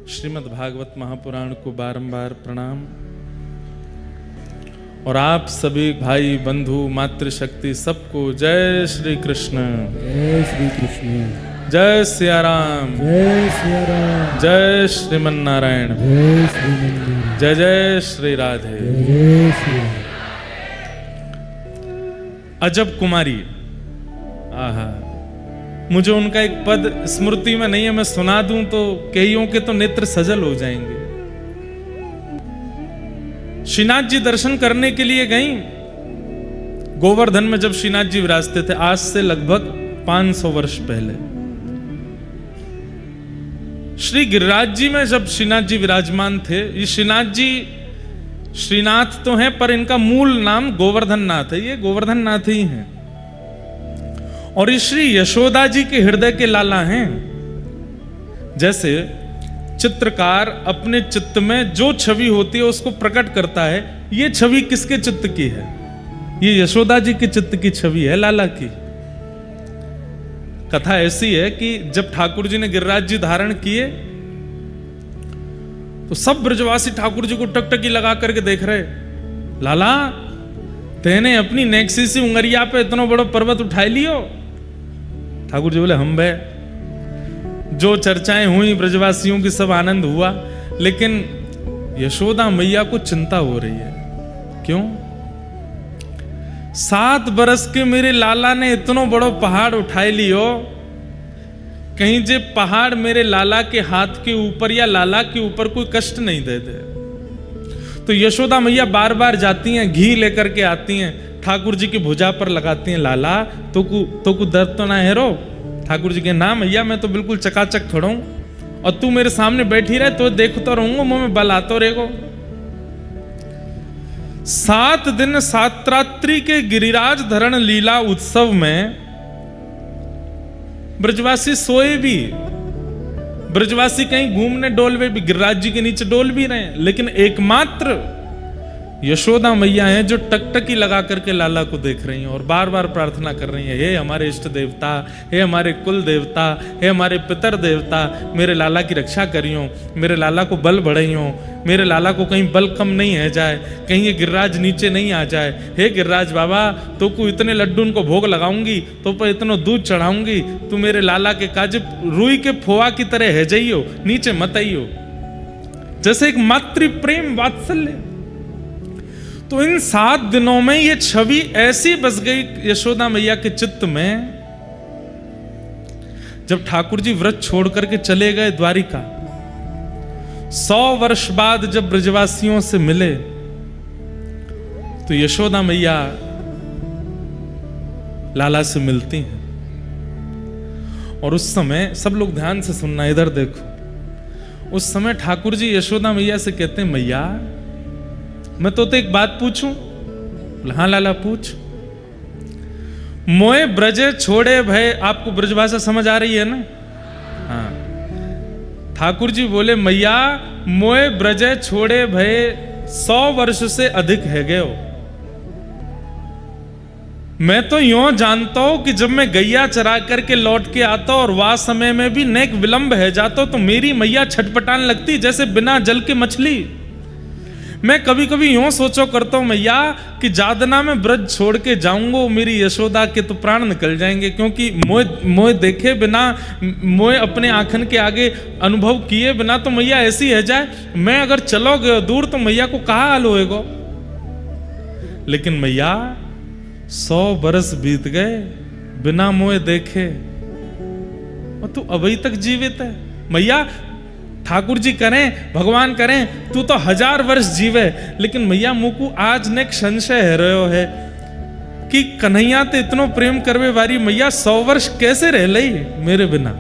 श्रीमद् भागवत महापुराण को बारंबार प्रणाम। और आप सभी भाई बंधु मातृशक्ति सबको जय श्री कृष्ण। जय श्री कृष्ण। जय सिया राम। जय सिया राम। जय श्रीमन नारायण। जय श्रीमन। जय जय श्री राधे। जय श्री। अजब कुमारी, आहा, मुझे उनका एक पद स्मृति में नहीं है, मैं सुना दूं तो कईयों के तो नेत्र सजल हो जाएंगे। श्रीनाथ जी दर्शन करने के लिए गई गोवर्धन में। जब श्रीनाथ जी विराजते थे, आज से लगभग 500 वर्ष पहले, श्री गिरिराज जी में जब श्रीनाथ जी विराजमान थे, ये श्रीनाथ जी श्रीनाथ तो हैं पर इनका मूल नाम गोवर्धन नाथ है, ये गोवर्धन नाथ ही हैं। और ये श्री यशोदा जी के हृदय के लाला हैं। जैसे चित्रकार अपने चित्त में जो छवि होती है उसको प्रकट करता है, ये छवि किसके चित्त की है? ये यशोदा जी के चित्त की छवि है, लाला की। कथा ऐसी है कि जब ठाकुर जी ने गिरिराज जी धारण किए तो सब ब्रजवासी ठाकुर जी को टकटकी लगा करके देख रहे। लाला, तेने अपनी नेक्सी सी उंगरिया पे इतना बड़ा पर्वत उठा लियो। ठाकुर जी बोले, हम बे। जो चर्चाएं हुई ब्रजवासियों की सब आनंद हुआ, लेकिन यशोदा मैया को चिंता हो रही है। क्यों? 7 बरस के मेरे लाला ने इतना बड़ा पहाड़ उठाई लियो, कहीं जे पहाड़ मेरे लाला के हाथ के ऊपर या लाला के ऊपर कोई कष्ट नहीं दे दे। तो यशोदा मैया बार बार जाती हैं, घी लेकर के आती हैं, ठाकुर जी की भुजा पर लगाती हैं। लाला, तो को दर्द तो ना है रो? ठाकुर जी के ना मैया, मैं तो बिल्कुल चकाचक खड़ा हूं, और तू मेरे सामने बैठी रहे तो देखता रहूंगा, मुंह में बल आता रहेगो। 7 दिन 7 रात्रि के गिरिराज धरण लीला उत्सव में ब्रजवासी सोए भी, ब्रजवासी कहीं घूमने डोलवे भी, गिरिराज जी के नीचे डोल भी रहे हैं, लेकिन एकमात्र यशोदा मैया हैं जो टकटकी लगा करके लाला को देख रही हैं और बार बार प्रार्थना कर रही हैं, हे हमारे इष्ट देवता, हे हमारे कुल देवता, हे हमारे पितर देवता, मेरे लाला की रक्षा करियो, मेरे लाला को बल बढ़ाइयो, मेरे लाला को कहीं बल कम नहीं है जाए, कहीं ये गिरिराज नीचे नहीं आ जाए। हे गिरिराज बाबा, तो को इतने लड्डू उनको भोग लगाऊंगी, तो पर इतना दूध चढ़ाऊंगी, तू मेरे लाला के काज रुई के फोआ की तरह है जाइयो, नीचे मत आइयो। जैसे एक मातृ प्रेम वात्सल्य। तो इन 7 दिनों में ये छवि ऐसी बस गई यशोदा मैया के चित्त में। जब ठाकुर जी व्रत छोड़ करके चले गए द्वारिका, 100 वर्ष बाद जब ब्रजवासियों से मिले, तो यशोदा मैया लाला से मिलती हैं। और उस समय सब लोग ध्यान से सुनना, इधर देखो। उस समय ठाकुर जी यशोदा मैया से कहते हैं, मैया मैं तो एक बात पूछूं? हाँ लाला, पूछ। मोए ब्रजे छोड़े भय, आपको ब्रजभाषा समझ आ रही है ना? हाँ। ठाकुर जी बोले, मैया मोए ब्रजे छोड़े भय 100 वर्ष से अधिक है गयो। मैं तो यूं जानता हूं कि जब मैं गैया चरा करके लौट के आता और वह समय में भी नेक विलंब है जाता, तो मेरी मैया छटपटाने लगती जैसे बिना जल के मछली। मैं कभी कभी यूं सोचो करता हूं मैया कि जादना में ब्रज छोड़ के जाऊंगा, मेरी यशोदा के तो प्राण निकल जाएंगे, क्योंकि मोए देखे बिना, मोए अपने आंखन के आगे अनुभव किए बिना तो मैया ऐसी है जाए, मैं अगर चलो गए दूर तो मैया को कहा हाल होएगा। लेकिन मैया 100 बरस बीत गए बिना मोए देखे और तू अभी तक जीवित है। मैया ठाकुर जी करें, भगवान करें, तू तो 1000 वर्ष जीवे, लेकिन मैया मुकु आज ने संशय है रहो है कि कन्हैया ते इतनो प्रेम करवे वारी मैया 100 वर्ष कैसे रह लई मेरे बिना।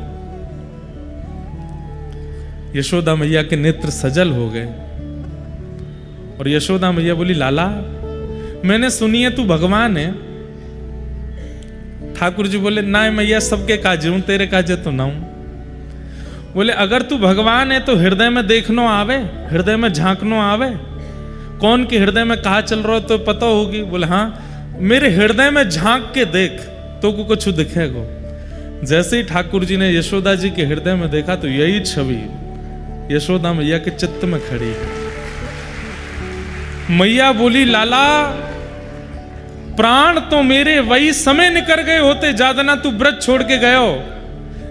यशोदा मैया के नेत्र सजल हो गए और यशोदा मैया बोली, लाला मैंने सुनी है तू भगवान है। ठाकुर जी बोले, ना मैया सबके काजे हूं, तेरे काजे तो ना हूं। बोले, अगर तू भगवान है तो हृदय में देखनो आवे, हृदय में झांकनो आवे, कौन के हृदय में कहा चल रहा हो तो पता होगी। बोले, हाँ मेरे हृदय में झांक के देख तो कुछ दिखेगा। जैसे ही ठाकुर जी ने यशोदा जी के हृदय में देखा तो यही छवि यशोदा मैया के चित्त में खड़ी। मैया बोली, लाला प्राण तो मेरे वही समय निकल गए होते, ज्यादा ना तू व्रत छोड़ के गयो,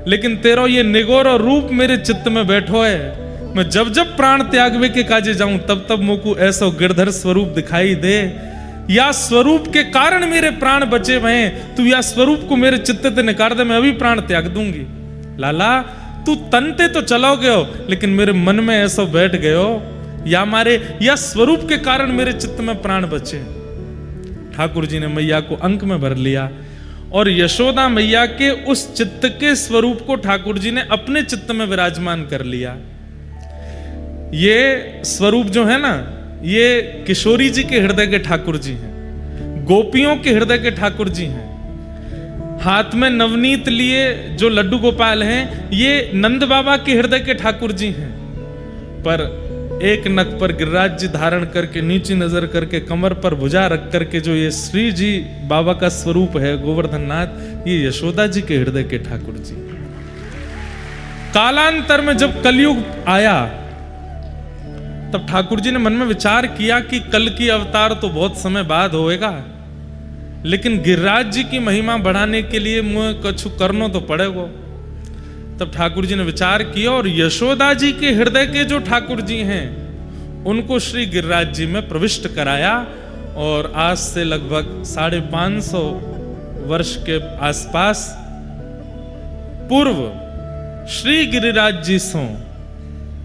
लेकिन तेरो ये निगोरो रूप मेरे चित्त में बैठो है। मैं जब जब प्राण त्यागवे के काजे जाऊं तब तब मोकू ऐसा गिरधर स्वरूप दिखाई दे, या स्वरूप के कारण मेरे प्राण बचे हुए, तू या स्वरूप को मेरे चित्त से निकाल दे, मैं अभी प्राण त्याग दूंगी। लाला तू तनते तो चलोगे हो, लेकिन मेरे मन में ऐसा बैठ गए हो, या मारे या स्वरूप के कारण मेरे चित्त में प्राण बचे। ठाकुर जी ने मैया को अंक में भर लिया और यशोदा मैया के उस चित्त के स्वरूप को ठाकुर जी ने अपने चित्त में विराजमान कर लिया। ये स्वरूप जो है ना, ये किशोरी जी के हृदय के ठाकुर जी हैं, गोपियों के हृदय के ठाकुर जी हैं। हाथ में नवनीत लिए जो लड्डू गोपाल हैं, ये नंद बाबा के हृदय के ठाकुर जी हैं। पर एक नक पर गिरिराज जी धारण करके, नीची नजर करके, कमर पर भुजा रख करके जो ये श्री जी बाबा का स्वरूप है गोवर्धन नाथ, ये यशोदा जी के हृदय के ठाकुर जी। कालांतर में जब कलयुग आया तब ठाकुर जी ने मन में विचार किया कि कल की अवतार तो बहुत समय बाद होएगा, लेकिन गिरिराज जी की महिमा बढ़ाने के लिए मुझे कुछ करना तो पड़ेगा। तब ठाकुर जी ने विचार किया और यशोदा जी के हृदय के जो ठाकुर जी हैं उनको श्री गिरिराज जी में प्रविष्ट कराया। और आज से लगभग 550 वर्ष के आसपास पूर्व श्री गिरिराज जी सो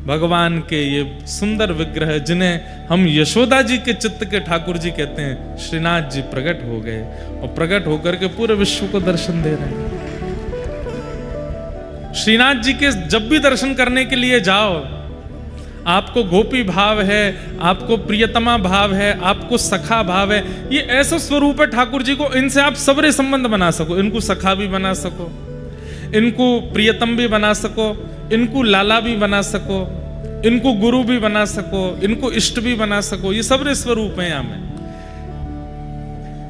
भगवान के ये सुंदर विग्रह, जिन्हें हम यशोदा जी के चित्त के ठाकुर जी कहते हैं, श्रीनाथ जी प्रकट हो गए और प्रकट होकर के पूरे विश्व को दर्शन दे रहे हैं। श्रीनाथ जी के जब भी दर्शन करने के लिए जाओ, आपको गोपी भाव है, आपको प्रियतमा भाव है, आपको सखा भाव है, ये ऐसा स्वरूप है ठाकुर जी को, इनसे आप सबरे संबंध बना सको। इनको सखा भी बना सको, इनको प्रियतम भी बना सको, इनको लाला भी बना सको, इनको गुरु भी बना सको, इनको इष्ट भी बना सको, ये सबरे स्वरूप हैं यहाँ में।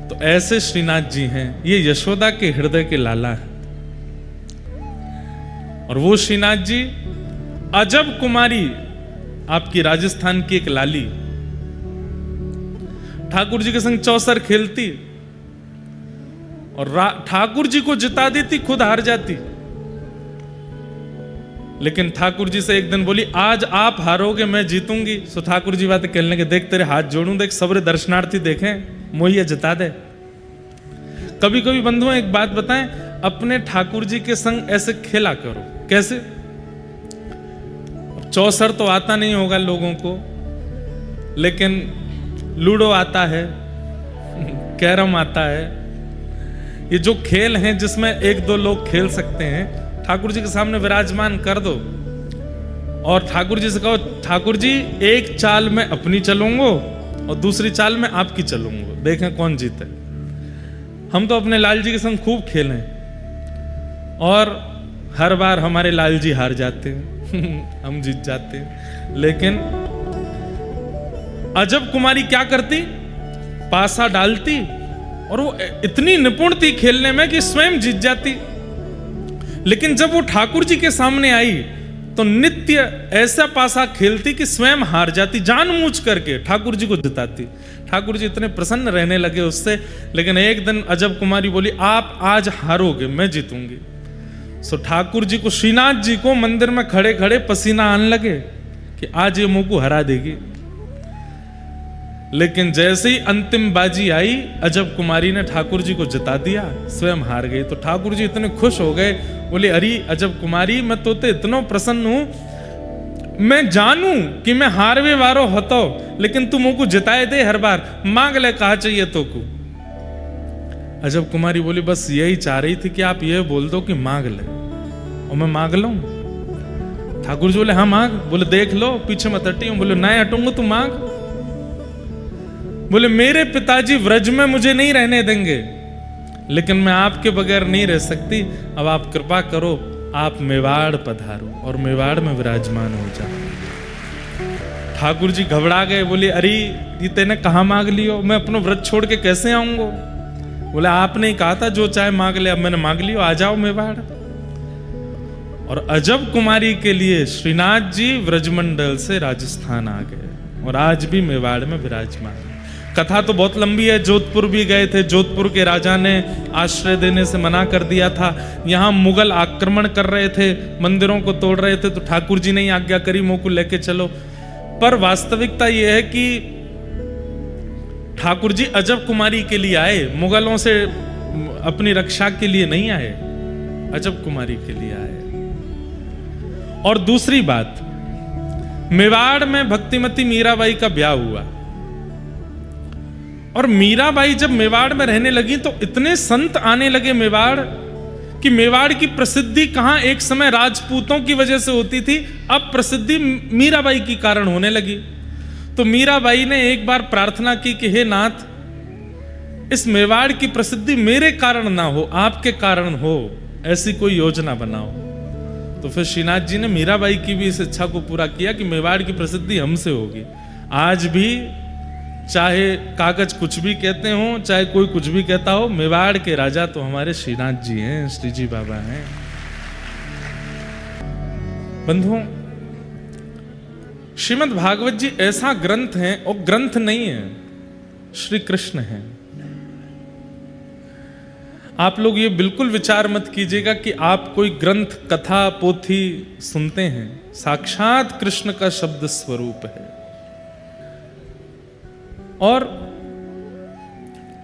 तो ऐसे श्रीनाथ जी हैं, ये यशोदा के हृदय के लाला है। और वो श्रीनाथ जी अजब कुमारी, आपकी राजस्थान की एक लाली, ठाकुर जी के संग चौसर खेलती और ठाकुर जी को जिता देती, खुद हार जाती। लेकिन ठाकुर जी से एक दिन बोली, आज आप हारोगे मैं जीतूंगी। सो ठाकुर जी बात कहने के, देख तेरे हाथ जोड़ूं, देख सबरे दर्शनार्थी देखें, मोहिया जिता दे। कभी कभी बंधुओं एक बात बताएं, अपने ठाकुर जी के संग ऐसे खेला करो। कैसे? चौसर तो आता नहीं होगा लोगों को, लेकिन लूडो आता है, कैरम आता है, ये जो खेल हैं जिसमें एक दो लोग खेल सकते हैं, ठाकुर जी के सामने विराजमान कर दो और ठाकुर जी से कहो, ठाकुर जी एक चाल में अपनी चलूंगा और दूसरी चाल में आपकी चलूंगा, देखें कौन जीते। हम तो अपने लाल जी के संग खूब खेलें और हर बार हमारे लाल जी हार जाते हैं हम जीत जाते हैं। लेकिन अजब कुमारी क्या करती, पासा डालती और वो इतनी निपुण थी खेलने में कि स्वयं जीत जाती। लेकिन जब वो ठाकुर जी के सामने आई तो नित्य ऐसा पासा खेलती कि स्वयं हार जाती, जानबूझ करके ठाकुर जी को जिताती। ठाकुर जी इतने प्रसन्न रहने लगे उससे। लेकिन एक दिन अजब कुमारी बोली, आप आज हारोगे, मैं जीतूंगी। सो ठाकुर जी को, श्रीनाथ जी को मंदिर में खड़े खड़े पसीना आने लगे कि आज ये मुंह को हरा देगी। लेकिन जैसे ही अंतिम बाजी आई, अजब कुमारी ने ठाकुर जी को जिता दिया, स्वयं हार गई। तो ठाकुर जी इतने खुश हो गए, बोले, अरे अजब कुमारी, मैं तो इतना प्रसन्न हूं, मैं जानू कि मैं हारवे वारो होतो, लेकिन तू मुझको जिताए दे हर बार, मांग ले कहा चाहिए तो को। अजब कुमारी बोली, बस यही चाह रही थी कि आप ये बोल दो कि मांग ले और मैं मांग लूं। ठाकुर जी बोले, हाँ मांग। बोले, देख लो पीछे मत हटी हूं। बोले, नहीं हटूंगा, तू मांग। बोले, मेरे पिताजी व्रज में मुझे नहीं रहने देंगे, लेकिन मैं आपके बगैर नहीं रह सकती। अब आप कृपा करो, आप मेवाड़ पधारो और मेवाड़ में विराजमान हो जाओ। ठाकुर जी घबरा गए, बोले, अरे ये तेने कहाँ मांग लियो, मैं अपना व्रत छोड़ के कैसे आऊंगा। बोले, आपने ही कहा था जो चाहे मांग ले, अब मैंने मांग लियो, आ जाओ मेवाड़। और अजब कुमारी के लिए श्रीनाथ जी व्रजमंडल से राजस्थान आ गए और आज भी मेवाड़ में विराजमान है। कथा तो बहुत लंबी है। जोधपुर भी गए थे, जोधपुर के राजा ने आश्रय देने से मना कर दिया था। यहाँ मुगल आक्रमण कर रहे थे, मंदिरों को तोड़ रहे थे, तो ठाकुर जी ने ही आज्ञा करी मोह को लेके चलो। पर वास्तविकता यह है कि ठाकुर जी अजब कुमारी के लिए आए, मुगलों से अपनी रक्षा के लिए नहीं आए, अजब कुमारी के लिए आए। और दूसरी बात, मेवाड़ में भक्तिमती मीराबाई का ब्याह हुआ और मीराबाई जब मेवाड़ में रहने लगी तो इतने संत आने लगे मेवाड़ कि मेवाड़ की प्रसिद्धि कहां एक समय राजपूतों की वजह से होती थी, अब प्रसिद्धि मीराबाई के कारण होने लगी। तो मीराबाई ने एक बार प्रार्थना की कि हे नाथ, इस मेवाड़ की प्रसिद्धि मेरे कारण ना हो, आपके कारण हो, ऐसी कोई योजना बनाओ। तो फिर श्रीनाथ जी ने मीराबाई की भी इस इच्छा को पूरा किया कि मेवाड़ की प्रसिद्धि हमसे होगी। आज भी चाहे कागज कुछ भी कहते हो, चाहे कोई कुछ भी कहता हो, मेवाड़ के राजा तो हमारे श्रीनाथ जी हैं, श्री जी बाबा हैं। बंधुओं, श्रीमद् भागवत जी ऐसा ग्रंथ है, और ग्रंथ नहीं है, श्री कृष्ण है। आप लोग ये बिल्कुल विचार मत कीजिएगा कि आप कोई ग्रंथ, कथा, पोथी सुनते हैं, साक्षात कृष्ण का शब्द स्वरूप है। और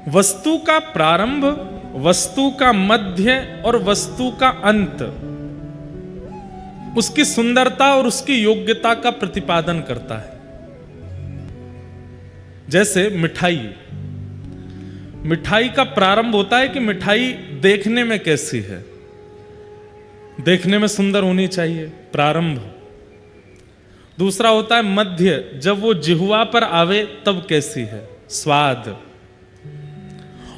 वस्तु का प्रारंभ, वस्तु का मध्य और वस्तु का अंत उसकी सुंदरता और उसकी योग्यता का प्रतिपादन करता है। जैसे मिठाई, मिठाई का प्रारंभ होता है कि मिठाई देखने में कैसी है, देखने में सुंदर होनी चाहिए, प्रारंभ। दूसरा होता है मध्य, जब वो जिह्वा पर आवे तब कैसी है, स्वाद।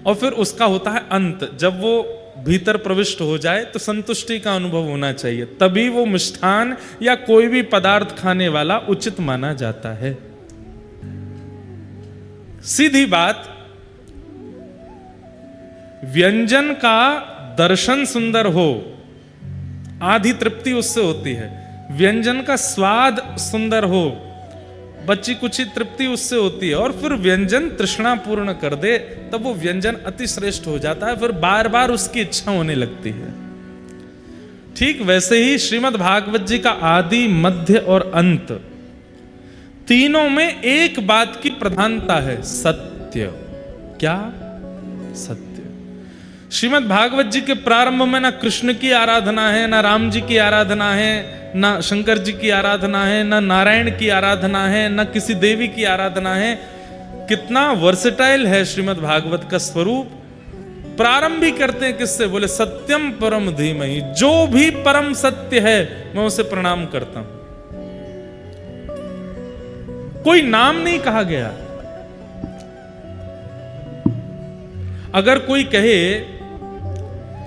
और फिर उसका होता है अंत, जब वो भीतर प्रविष्ट हो जाए तो संतुष्टि का अनुभव होना चाहिए, तभी वो मिष्ठान या कोई भी पदार्थ खाने वाला उचित माना जाता है। सीधी बात, व्यंजन का दर्शन सुंदर हो, आधी तृप्ति उससे होती है। व्यंजन का स्वाद सुंदर हो, बच्ची कुछ तृप्ति उससे होती है। और फिर व्यंजन तृष्णा पूर्ण कर दे, तब वो व्यंजन अति श्रेष्ठ हो जाता है, फिर बार बार उसकी इच्छा होने लगती है। ठीक वैसे ही श्रीमद् भागवत जी का आदि, मध्य और अंत, तीनों में एक बात की प्रधानता है, सत्य। क्या? सत्य। श्रीमद् भागवत जी के प्रारंभ में ना कृष्ण की आराधना है, ना राम जी की आराधना है, ना शंकर जी की आराधना है, ना नारायण की आराधना है, ना किसी देवी की आराधना है। कितना वर्सेटाइल है श्रीमद् भागवत का स्वरूप। प्रारंभ भी करते हैं किससे? बोले सत्यम परम धीमहि, जो भी परम सत्य है मैं उसे प्रणाम करता हूं। कोई नाम नहीं कहा गया। अगर कोई कहे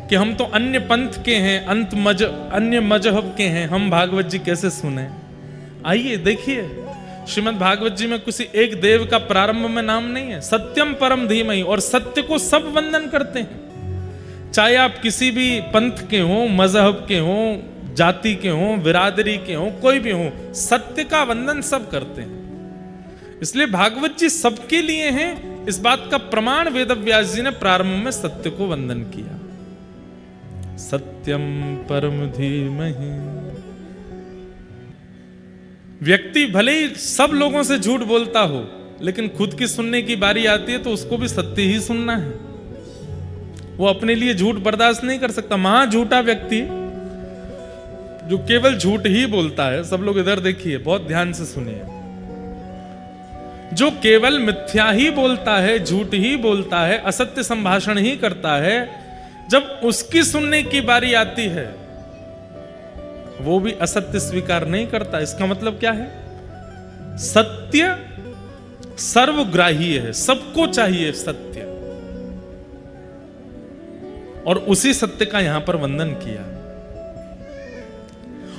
कि हम तो अन्य पंथ के हैं, अन्य मजहब के हैं, हम भागवत जी कैसे सुने? आइए देखिए, श्रीमद् भागवत जी में किसी एक देव का प्रारंभ में नाम नहीं है। सत्यम परम धीमहि, और सत्य को सब वंदन करते हैं। चाहे आप किसी भी पंथ के हो, मजहब के हो, जाति के हो, बिरादरी के हो, कोई भी हो, सत्य का वंदन सब करते हैं। इसलिए भागवत जी सबके लिए हैं। इस बात का प्रमाण वेदव्यास जी ने प्रारंभ में सत्य को वंदन किया। सत्यम परम धीमहि। व्यक्ति भले ही सब लोगों से झूठ बोलता हो, लेकिन खुद की सुनने की बारी आती है तो उसको भी सत्य ही सुनना है। वो अपने लिए झूठ बर्दाश्त नहीं कर सकता। महा झूठा व्यक्ति जो केवल झूठ ही बोलता है, सब लोग इधर देखिए, बहुत ध्यान से सुनिए, जो केवल मिथ्या ही बोलता है, झूठ ही बोलता है, असत्य संभाषण ही करता है, जब उसकी सुनने की बारी आती है वो भी असत्य स्वीकार नहीं करता। इसका मतलब क्या है? सत्य सर्वग्राही है, सबको चाहिए सत्य, और उसी सत्य का यहां पर वंदन किया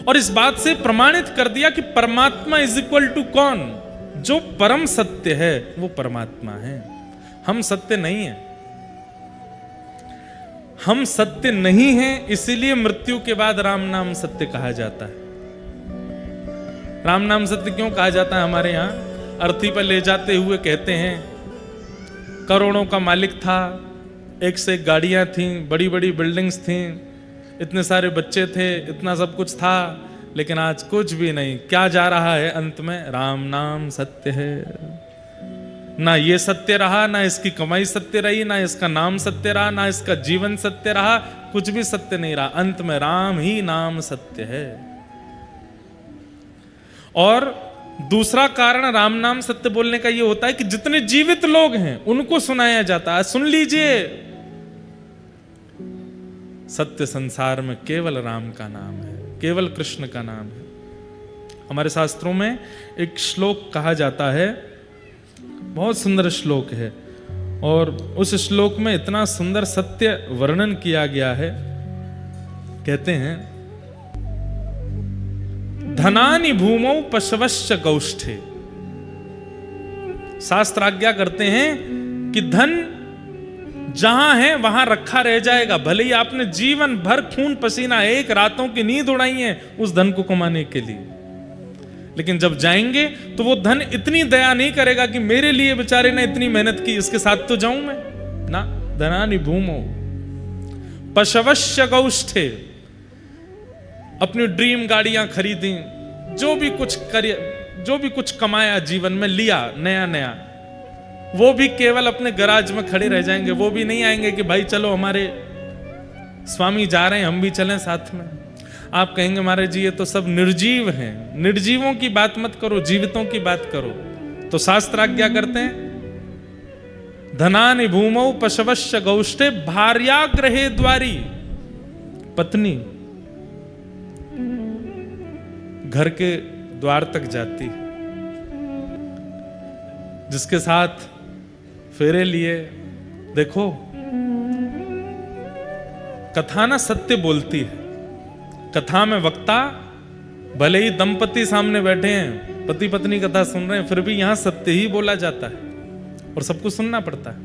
और इस बात से प्रमाणित कर दिया कि परमात्मा इज इक्वल टू कौन? जो परम सत्य है वो परमात्मा है, हम सत्य नहीं है। हम सत्य नहीं हैं, इसीलिए मृत्यु के बाद राम नाम सत्य कहा जाता है। राम नाम सत्य क्यों कहा जाता है? हमारे यहां अर्थी पर ले जाते हुए कहते हैं, करोड़ों का मालिक था, एक से एक गाड़ियां थीं, बड़ी बड़ी बिल्डिंग्स थीं, इतने सारे बच्चे थे, इतना सब कुछ था, लेकिन आज कुछ भी नहीं। क्या जा रहा है अंत में? राम नाम सत्य है। ना ये सत्य रहा, ना इसकी कमाई सत्य रही, ना इसका नाम सत्य रहा, ना इसका जीवन सत्य रहा, कुछ भी सत्य नहीं रहा। अंत में राम ही नाम सत्य है। और दूसरा कारण राम नाम सत्य बोलने का ये होता है कि जितने जीवित लोग हैं उनको सुनाया जाता है, सुन लीजिए, सत्य संसार में केवल राम का नाम है, केवल कृष्ण का नाम है। हमारे शास्त्रों में एक श्लोक कहा जाता है, बहुत सुंदर श्लोक है, और उस श्लोक में इतना सुंदर सत्य वर्णन किया गया है। कहते हैं, धनानि भूमौ पशवश्च गौष्ठे। शास्त्र आज्ञा करते हैं कि धन जहां है वहां रखा रह जाएगा, भले ही आपने जीवन भर खून पसीना, एक रातों की नींद उड़ाई है उस धन को कमाने के लिए, लेकिन जब जाएंगे तो वो धन इतनी दया नहीं करेगा कि मेरे लिए बेचारे ने इतनी मेहनत की, इसके साथ तो जाऊं मैं ना। धनानि भूमौ पशवश्च गौष्ठे। अपनी ड्रीम गाड़ियां खरीदी, जो भी कुछ कमाया जीवन में, लिया नया नया, वो भी केवल अपने गराज में खड़े रह जाएंगे। वो भी नहीं आएंगे कि भाई चलो हमारे स्वामी जा रहे हैं, हम भी चलें साथ में। आप कहेंगे महाराज जी ये तो सब निर्जीव हैं। निर्जीवों की बात मत करो, जीवितों की बात करो। तो शास्त्र आज्ञा करते हैं, धनानि भूमौ पशवश्च गौष्ठे भार्याग्रहे द्वारी। पत्नी घर के द्वार तक जाती, जिसके साथ फेरे लिए। देखो, कथा ना सत्य बोलती है। कथा में वक्ता, भले ही दंपति सामने बैठे हैं, पति पत्नी कथा सुन रहे हैं, फिर भी यहां सत्य ही बोला जाता है और सबको सुनना पड़ता है।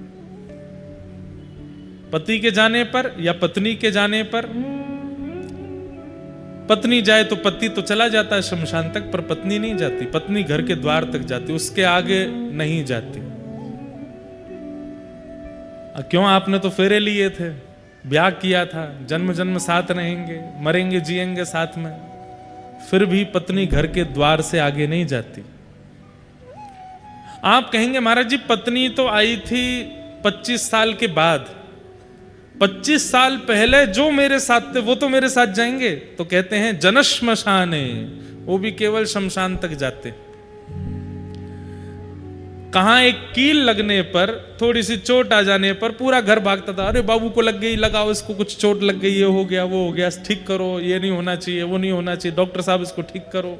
पति के जाने पर या पत्नी के जाने पर, पत्नी जाए तो पति तो चला जाता है शमशान तक, पर पत्नी नहीं जाती। पत्नी घर के द्वार तक जाती, उसके आगे नहीं जाती। क्यों? आपने तो फेरे लिए थे, ब्याह किया था, जन्म जन्म साथ रहेंगे, मरेंगे जिएंगे साथ में, फिर भी पत्नी घर के द्वार से आगे नहीं जाती। आप कहेंगे महाराज जी पत्नी तो आई थी 25 साल के बाद, 25 साल पहले जो मेरे साथ थे वो तो मेरे साथ जाएंगे। तो कहते हैं जनश्मशाने, वो भी केवल शमशान तक जाते। कहां एक कील लगने पर, थोड़ी सी चोट आ जाने पर पूरा घर भागता था, अरे बाबू को लग गई, लगाओ इसको, कुछ चोट लग गई, ये हो गया वो हो गया, ठीक करो, ये नहीं होना चाहिए, वो नहीं होना चाहिए, डॉक्टर साहब इसको ठीक करो।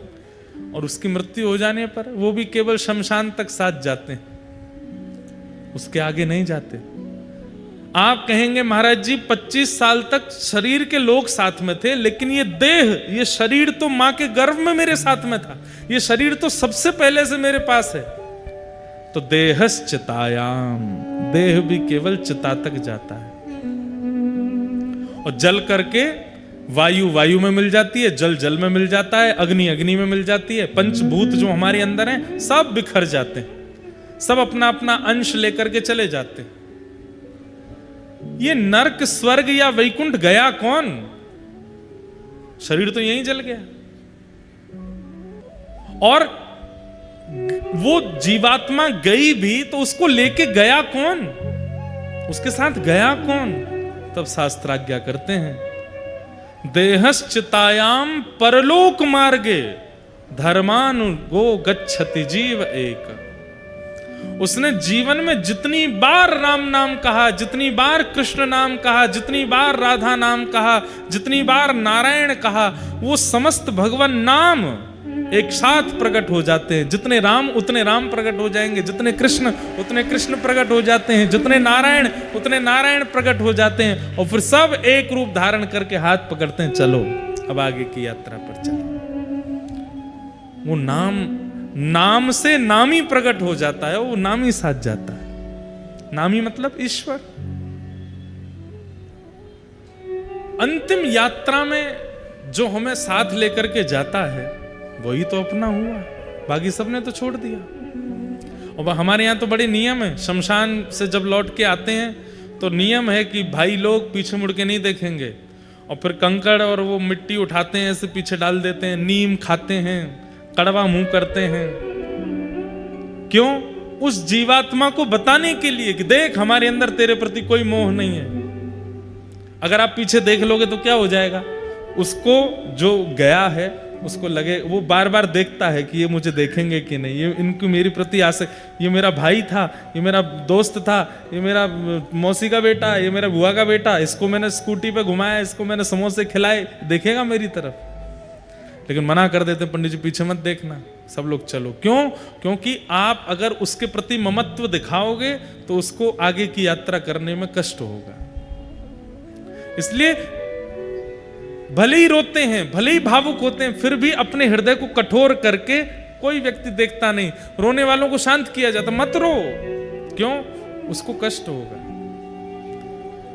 और उसकी मृत्यु हो जाने पर वो भी केवल शमशान तक साथ जाते हैं, उसके आगे नहीं जाते। आप कहेंगे महाराज जी 25 साल तक शरीर के लोग साथ में थे, लेकिन ये देह, ये शरीर तो मां के गर्भ में मेरे साथ में था, ये शरीर तो सबसे पहले से मेरे पास है। तो देहश्चितायाम, देह भी केवल चिता तक जाता है। और जल करके वायु वायु में मिल जाती है, जल जल में मिल जाता है, अग्नि अग्नि में मिल जाती है, पंचभूत जो हमारे अंदर हैं सब बिखर जाते हैं, सब अपना अपना अंश लेकर के चले जाते हैं। ये नरक स्वर्ग या वैकुंठ गया कौन? शरीर तो यहीं जल गया। और वो जीवात्मा गई भी तो उसको लेके गया कौन? उसके साथ गया कौन? तब शास्त्र आज्ञा करते हैं, देहश्चितायाम परलोक मार्गे धर्मानुगो गच्छति जीव एक। उसने जीवन में जितनी बार राम नाम कहा, जितनी बार कृष्ण नाम कहा, जितनी बार राधा नाम कहा, जितनी बार नारायण कहा, वो समस्त भगवान नाम एक साथ प्रकट हो जाते हैं। जितने राम उतने राम प्रकट हो जाएंगे, जितने कृष्ण उतने कृष्ण प्रकट हो जाते हैं, जितने नारायण उतने नारायण प्रकट हो जाते हैं, और फिर सब एक रूप धारण करके हाथ पकड़ते हैं, चलो अब आगे की यात्रा पर चलो। वो नाम से नामी प्रकट हो जाता है, वो नामी साथ जाता है। नामी मतलब ईश्वर। अंतिम यात्रा में जो हमें साथ लेकर के जाता है वही तो अपना हुआ, बाकी सबने तो छोड़ दिया। और हमारे यहाँ तो बड़े नियम है, शमशान से जब लौट के आते हैं तो नियम है कि भाई लोग पीछे मुड़ के नहीं देखेंगे, और फिर कंकड़ और वो मिट्टी उठाते हैं, ऐसे पीछे डाल देते हैं, नीम खाते हैं, कड़वा मुंह करते हैं। क्यों? उस जीवात्मा को बताने के लिए कि देख हमारे अंदर तेरे प्रति कोई मोह नहीं है। अगर आप पीछे देख लोगे तो क्या हो जाएगा, उसको जो गया है उसको लगे, वो बार बार देखता है कि ये मुझे देखेंगे कि नहीं, ये इनको मेरी प्रति आसक्ति, ये मेरा भाई था, ये मेरा दोस्त था, ये मेरा मौसी का बेटा, ये मेरा बुआ का बेटा, इसको मैंने स्कूटी पे घुमाया, इसको मैंने समोसे खिलाए, देखेगा मेरी तरफ। लेकिन मना कर देते पंडित जी, पीछे मत देखना, सब लोग चलो। क्यों? क्योंकि आप अगर उसके प्रति ममत्व दिखाओगे तो उसको आगे की यात्रा करने में कष्ट होगा। इसलिए भले ही रोते हैं, भले ही भावुक होते हैं, फिर भी अपने हृदय को कठोर करके, कोई व्यक्ति देखता नहीं, रोने वालों को शांत किया जाता, मत रो। क्यों? उसको कष्ट होगा।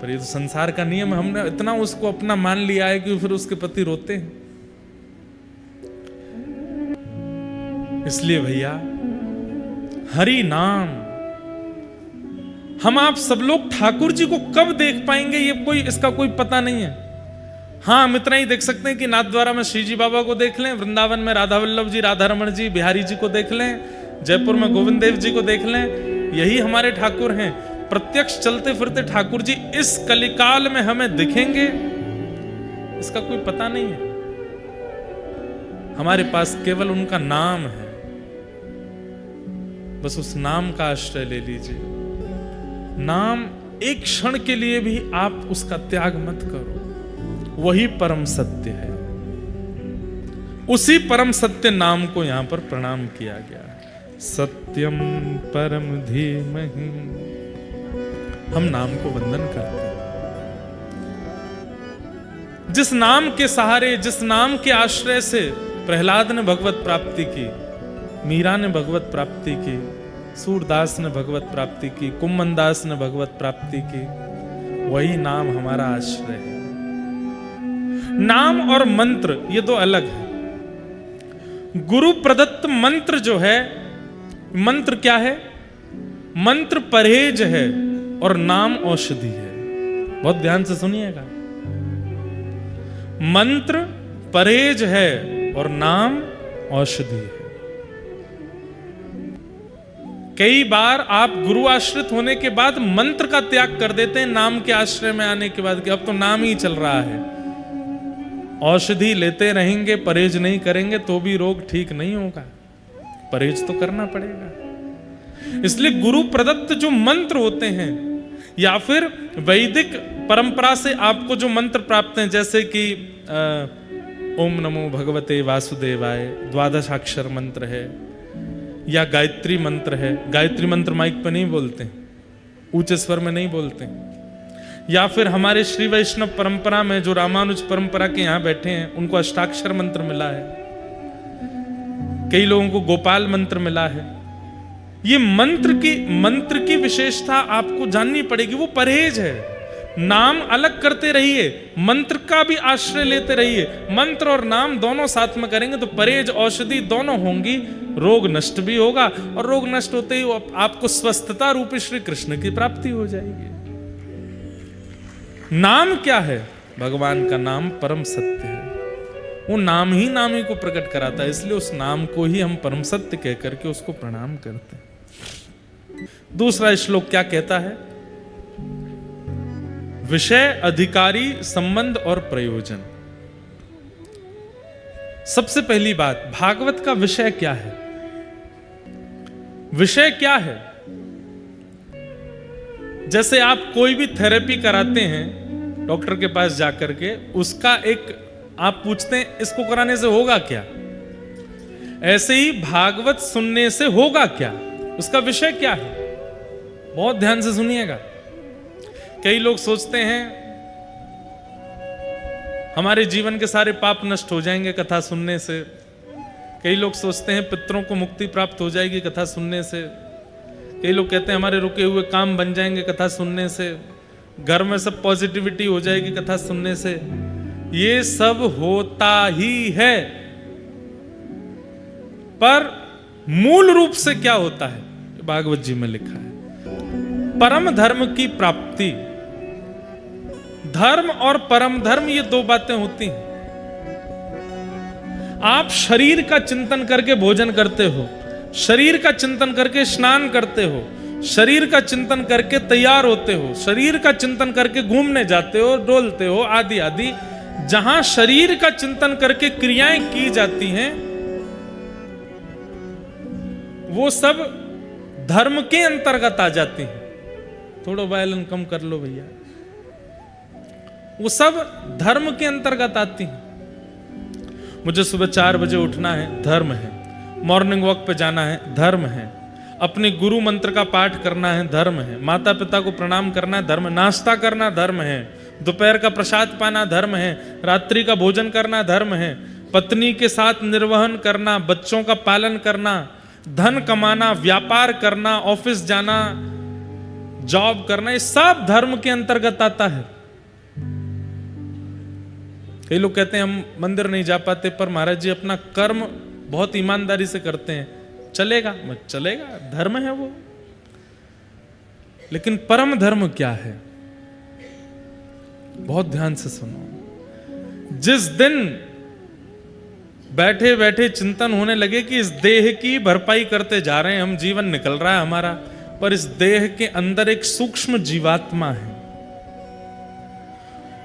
पर ये तो संसार का नियम है, हमने इतना उसको अपना मान लिया है कि फिर उसके प्रति रोते हैं। इसलिए भैया हरि नाम, हम आप सब लोग ठाकुर जी को कब देख पाएंगे ये कोई, इसका कोई पता नहीं है। हाँ, हम इतना ही देख सकते हैं कि नाथद्वारा में श्री जी बाबा को देख लें, वृंदावन में राधा वल्लभ जी, राधा रमण जी, बिहारी जी को देख लें, जयपुर में गोविंद देव जी को देख लें, यही हमारे ठाकुर हैं। प्रत्यक्ष चलते फिरते ठाकुर जी इस कलिकाल में हमें दिखेंगे, इसका कोई पता नहीं है। हमारे पास केवल उनका नाम है, बस उस नाम का आश्रय ले लीजिए। नाम एक क्षण के लिए भी आप उसका त्याग मत करो, वही परम सत्य है। उसी परम सत्य नाम को यहां पर प्रणाम किया गया है। सत्यम परम धीमहि, हम नाम को वंदन करते हैं। जिस नाम के सहारे, जिस नाम के आश्रय से प्रहलाद ने भगवत प्राप्ति की, मीरा ने भगवत प्राप्ति की, सूरदास ने भगवत प्राप्ति की, कुम्मनदास ने भगवत प्राप्ति की, वही नाम हमारा आश्रय है। नाम और मंत्र ये दो अलग है। गुरु प्रदत्त मंत्र जो है, मंत्र क्या है? मंत्र परहेज है और नाम औषधि है। बहुत ध्यान से सुनिएगा, मंत्र परहेज है और नाम औषधि है। कई बार आप गुरु आश्रित होने के बाद मंत्र का त्याग कर देते हैं, नाम के आश्रय में आने के बाद कि अब तो नाम ही चल रहा है। औषधि लेते रहेंगे, परहेज नहीं करेंगे तो भी रोग ठीक नहीं होगा, परहेज तो करना पड़ेगा। इसलिए गुरु प्रदत्त जो मंत्र होते हैं, या फिर वैदिक परंपरा से आपको जो मंत्र प्राप्त हैं, जैसे कि ओम नमो भगवते वासुदेवाय 12 अक्षर मंत्र है, या गायत्री मंत्र है। गायत्री मंत्र माइक पर नहीं बोलते, ऊंचे स्वर में नहीं बोलते। या फिर हमारे श्री वैष्णव परंपरा में जो रामानुज परंपरा के यहां बैठे हैं, उनको अष्टाक्षर मंत्र मिला है, कई लोगों को गोपाल मंत्र मिला है। ये मंत्र की विशेषता आपको जाननी पड़ेगी, वो परहेज है। नाम अलग करते रहिए, मंत्र का भी आश्रय लेते रहिए। मंत्र और नाम दोनों साथ में करेंगे तो परहेज औषधि दोनों होंगी, रोग नष्ट भी होगा, और रोग नष्ट होते ही आपको स्वस्थता रूपी श्री कृष्ण की प्राप्ति हो जाएगी। नाम क्या है? भगवान का नाम परम सत्य है। वो नाम ही को प्रकट कराता है, इसलिए उस नाम को ही हम परम सत्य कह करके उसको प्रणाम करते हैं। दूसरा श्लोक क्या कहता है? विषय, अधिकारी, संबंध और प्रयोजन। सबसे पहली बात, भागवत का विषय क्या है? विषय क्या है? जैसे आप कोई भी थेरेपी कराते हैं डॉक्टर के पास जाकर के, उसका एक आप पूछते हैं इसको कराने से होगा क्या, ऐसे ही भागवत सुनने से होगा क्या, उसका विषय क्या है? बहुत ध्यान से सुनिएगा। कई लोग सोचते हैं हमारे जीवन के सारे पाप नष्ट हो जाएंगे कथा सुनने से। कई लोग सोचते हैं पितरों को मुक्ति प्राप्त हो जाएगी कथा सुनने से। कई लोग कहते हैं हमारे रुके हुए काम बन जाएंगे कथा सुनने से। घर में सब पॉजिटिविटी हो जाएगी कथा सुनने से। ये सब होता ही है, पर मूल रूप से क्या होता है भागवत जी में लिखा है। परम धर्म की प्राप्ति, धर्म और परम धर्म ये दो बातें होती हैं। आप शरीर का चिंतन करके भोजन करते हो, शरीर का चिंतन करके स्नान करते हो, शरीर का चिंतन करके तैयार होते हो, शरीर का चिंतन करके घूमने जाते हो, डोलते हो, आदि आदि। जहां शरीर का चिंतन करके क्रियाएं की जाती हैं वो सब धर्म के अंतर्गत आ जाती हैं। थोड़ा वायलन कम कर लो भैया। वो सब धर्म के अंतर्गत आती हैं। मुझे सुबह 4 बजे उठना है, धर्म है। मॉर्निंग वॉक पे जाना है, धर्म है। अपने गुरु मंत्र का पाठ करना है, धर्म है। माता पिता को प्रणाम करना है, धर्म। नाश्ता करना धर्म है। दोपहर का प्रसाद पाना धर्म है। रात्रि का भोजन करना धर्म है। पत्नी के साथ निर्वहन करना, बच्चों का पालन करना, धन कमाना, व्यापार करना, ऑफिस जाना, जॉब करना, ये सब धर्म के अंतर्गत आता है। कई लोग कहते हैं हम मंदिर नहीं जा पाते, पर महाराज जी अपना कर्म बहुत ईमानदारी से करते हैं, चलेगा चलेगा, धर्म है वो। लेकिन परम धर्म क्या है? बहुत ध्यान से सुनो। जिस दिन बैठे बैठे चिंतन होने लगे कि इस देह की भरपाई करते जा रहे हैं हम, जीवन निकल रहा है हमारा, पर इस देह के अंदर एक सूक्ष्म जीवात्मा है।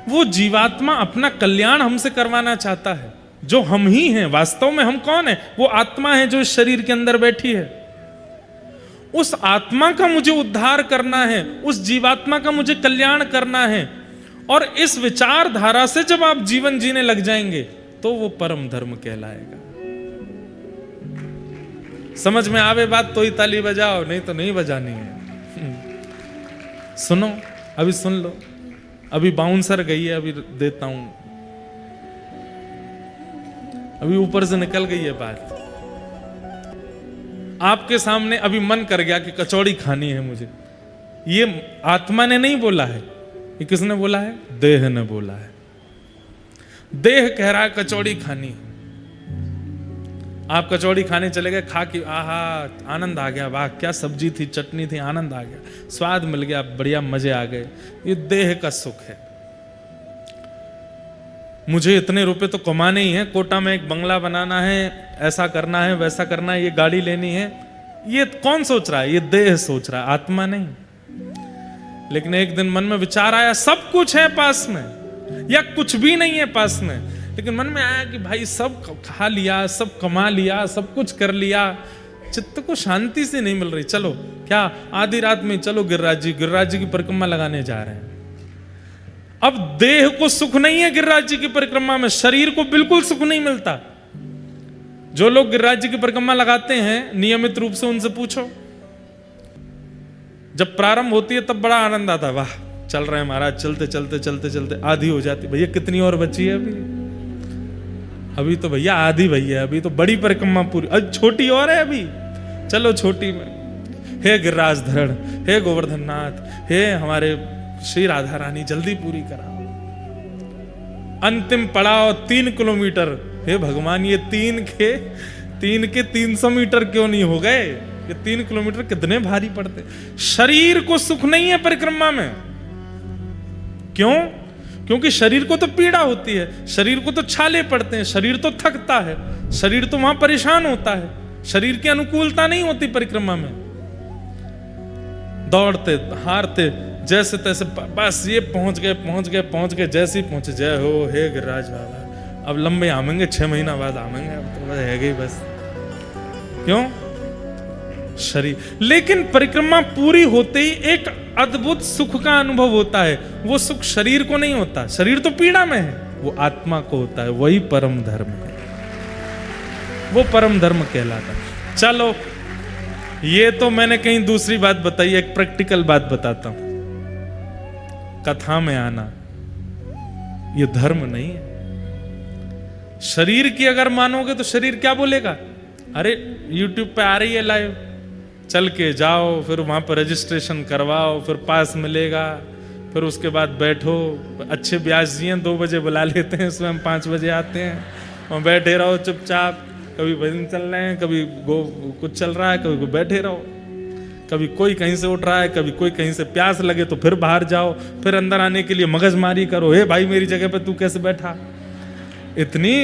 वो जीवात्मा अपना कल्याण हमसे करवाना चाहता है, जो हम ही हैं। वास्तव में हम कौन है? वो आत्मा है जो इस शरीर के अंदर बैठी है। उस आत्मा का मुझे उद्धार करना है, उस जीवात्मा का मुझे कल्याण करना है। और इस विचारधारा से जब आप जीवन जीने लग जाएंगे तो वो परम धर्म कहलाएगा। समझ में आवे बात तो ही ताली बजाओ, नहीं तो नहीं बजानी है। सुनो, अभी सुन लो। अभी बाउंसर गई है, अभी देता हूं, अभी ऊपर से निकल गई है बात। आपके सामने अभी मन कर गया कि कचौड़ी खानी है मुझे। ये आत्मा ने नहीं बोला है, ये किसने बोला है? देह ने बोला है। देह कह रहा है कचौड़ी खानी है। आप कचौड़ी खाने चले गए, खा के आहा आनंद आ गया, वाह क्या सब्जी थी, चटनी थी, आनंद आ गया, स्वाद मिल गया, बढ़िया मजे आ गए। ये देह का सुख है। मुझे इतने रुपए तो कमाने ही है, कोटा में एक बंगला बनाना है, ऐसा करना है, वैसा करना है, ये गाड़ी लेनी है। ये कौन सोच रहा है? ये देह सोच रहा है, आत्मा नहीं। लेकिन एक दिन मन में विचार आया, सब कुछ है पास में या कुछ भी नहीं है पास में, लेकिन मन में आया कि भाई सब खा लिया, सब कमा लिया, सब कुछ कर लिया, चित्त को शांति से नहीं मिल रही। चलो क्या आधी रात में चलो गिरिराज जी की परिक्रमा लगाने जा रहे हैं। अब देह को सुख नहीं है गिरिराज जी की परिक्रमा में, शरीर को बिल्कुल सुख नहीं मिलता। जो लोग गिरिराज जी की परिक्रमा लगाते हैं नियमित रूप से, उनसे पूछो, जब प्रारंभ होती है तब बड़ा आनंद आता है, वाह चल रहे हैं महाराज, चलते चलते चलते चलते आधी हो जाती, भैया कितनी और बची है अभी तो भैया आधी भैया, अभी तो बड़ी परिक्रमा पूरी, अब छोटी और है अभी, चलो छोटी में। हे गिरिराज धरण, हे गोवर्धन नाथ, हे हमारे श्री राधा रानी, जल्दी पूरी कराओ। अंतिम पड़ाव 3 किलोमीटर। हे भगवान, ये 3 के 300 मीटर क्यों नहीं हो गए? ये 3 किलोमीटर कितने भारी पड़ते। शरीर को सुख नहीं है परिक्रमा में। क्यों? क्योंकि शरीर को तो पीड़ा होती है, शरीर को तो छाले पड़ते हैं, शरीर तो थकता है, शरीर तो वहां परेशान होता है, शरीर की अनुकूलता नहीं होती परिक्रमा में। दौड़ते हारते जैसे तैसे, बस ये पहुंच गए, जैसे ही पहुंचे, जय हो हे गिरिराज बाबा, अब लंबे आमेंगे, 6 महीना बाद आमेंगे, अब तो है गई बस। क्यों? शरीर। लेकिन परिक्रमा पूरी होते ही एक अद्भुत सुख का अनुभव होता है। वो सुख शरीर को नहीं होता, शरीर तो पीड़ा में है, वो आत्मा को होता है। वही परम धर्म है, वो परम धर्म कहलाता है। चलो ये तो मैंने कहीं दूसरी बात बताई, एक प्रैक्टिकल बात बताता हूं। कथा में आना ये धर्म नहीं है। शरीर की अगर मानोगे तो शरीर क्या बोलेगा? अरे YouTube पे आ रही है लाइव, चल के जाओ, फिर वहां पर रजिस्ट्रेशन करवाओ, फिर पास मिलेगा, फिर उसके बाद बैठो, अच्छे ब्याज जी हैं 2 बजे बुला लेते हैं, स्वयं 5 बजे आते हैं, वहाँ बैठे रहो चुपचाप, कभी भजन चल रहे हैं, कभी कुछ चल रहा है, कभी बैठे रहो, कभी कोई कहीं से उठ रहा है, कभी कोई कहीं से प्यास लगे तो फिर बाहर जाओ, फिर अंदर आने के लिए मगजमारी करो, हे भाई मेरी जगह पे तू कैसे बैठा। इतनी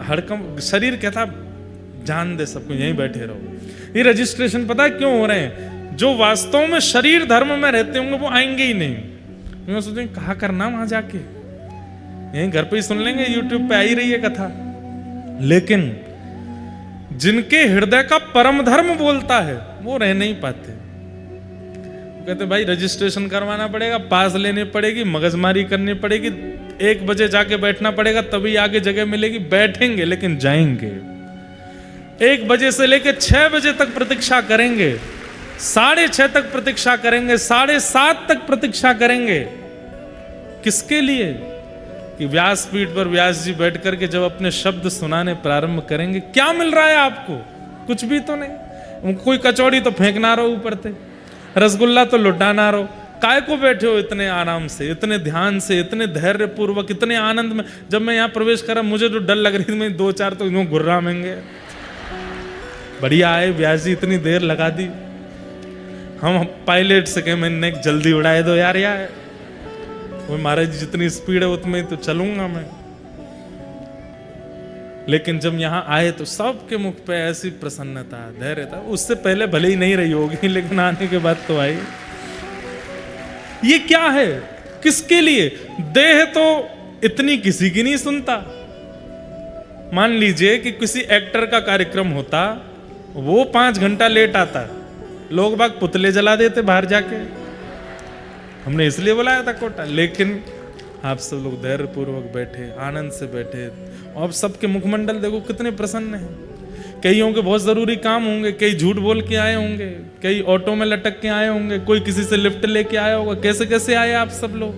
हड़कम शरीर कहता जान दे सबको, यहीं बैठे रहो। ये रजिस्ट्रेशन पता है क्यों हो रहे हैं? जो वास्तव में शरीर धर्म में रहते होंगे वो आएंगे ही नहीं। मैं सोचेंगे कहा करना वहां जाके, यहीं घर पे ही सुन लेंगे, यूट्यूब पे आ ही रही है कथा। लेकिन जिनके हृदय का परम धर्म बोलता है वो रह नहीं पाते। कहते भाई रजिस्ट्रेशन करवाना पड़ेगा, पास लेनी पड़ेगी, मगजमारी करनी पड़ेगी, 1 बजे जाके बैठना पड़ेगा तभी आगे जगह मिलेगी। बैठेंगे लेकिन जाएंगे। 1 बजे से लेकर 6 बजे तक प्रतीक्षा करेंगे, 6:30 तक प्रतीक्षा करेंगे, 7:30 तक प्रतीक्षा करेंगे। किसके लिए? कि व्यासपीठ पर व्यास जी बैठ करके जब अपने शब्द सुनाने प्रारंभ करेंगे, क्या मिल रहा है आपको? कुछ भी तो नहीं। कोई कचौड़ी तो फेंकना रहो ऊपर से, रसगुल्ला तो लुटाना रहो। काय को बैठे हो इतने आराम से, इतने ध्यान से, इतने धैर्य पूर्वक, इतने आनंद में? जब मैं यहाँ प्रवेश करा मुझे तो डर लग रही थी, मैं 2-4 तो यूं गुर्रामेंगे। बढ़िया आए व्यास जी, इतनी देर लगा दी। हम पायलट से कहे मैंने जल्दी उड़ाए दो यार, वो महाराज जी जितनी स्पीड है उतनी तो चलूंगा मैं। लेकिन जब यहां आए तो सबके मुख पे ऐसी प्रसन्नता, धैर्य था। उससे पहले भले ही नहीं रही होगी, लेकिन आने के बाद तो आई। ये क्या है? किसके लिए? देह तो इतनी किसी की नहीं सुनता। मान लीजिए कि किसी एक्टर का कार्यक्रम होता, वो 5 घंटा लेट आता, लोग बाग पुतले जला देते बाहर जाके। हमने इसलिए बुलाया था कोटा, लेकिन आप सब लोग धैर्य पूर्वक बैठे, आनंद से बैठे, और सबके मुखमंडल देखो कितने प्रसन्न हैं। कईयों के बहुत जरूरी काम होंगे, कई झूठ बोल के आए होंगे, कई ऑटो में लटक के आए होंगे, कोई किसी से लिफ्ट लेके आया होगा। कैसे कैसे आए आप सब लोग?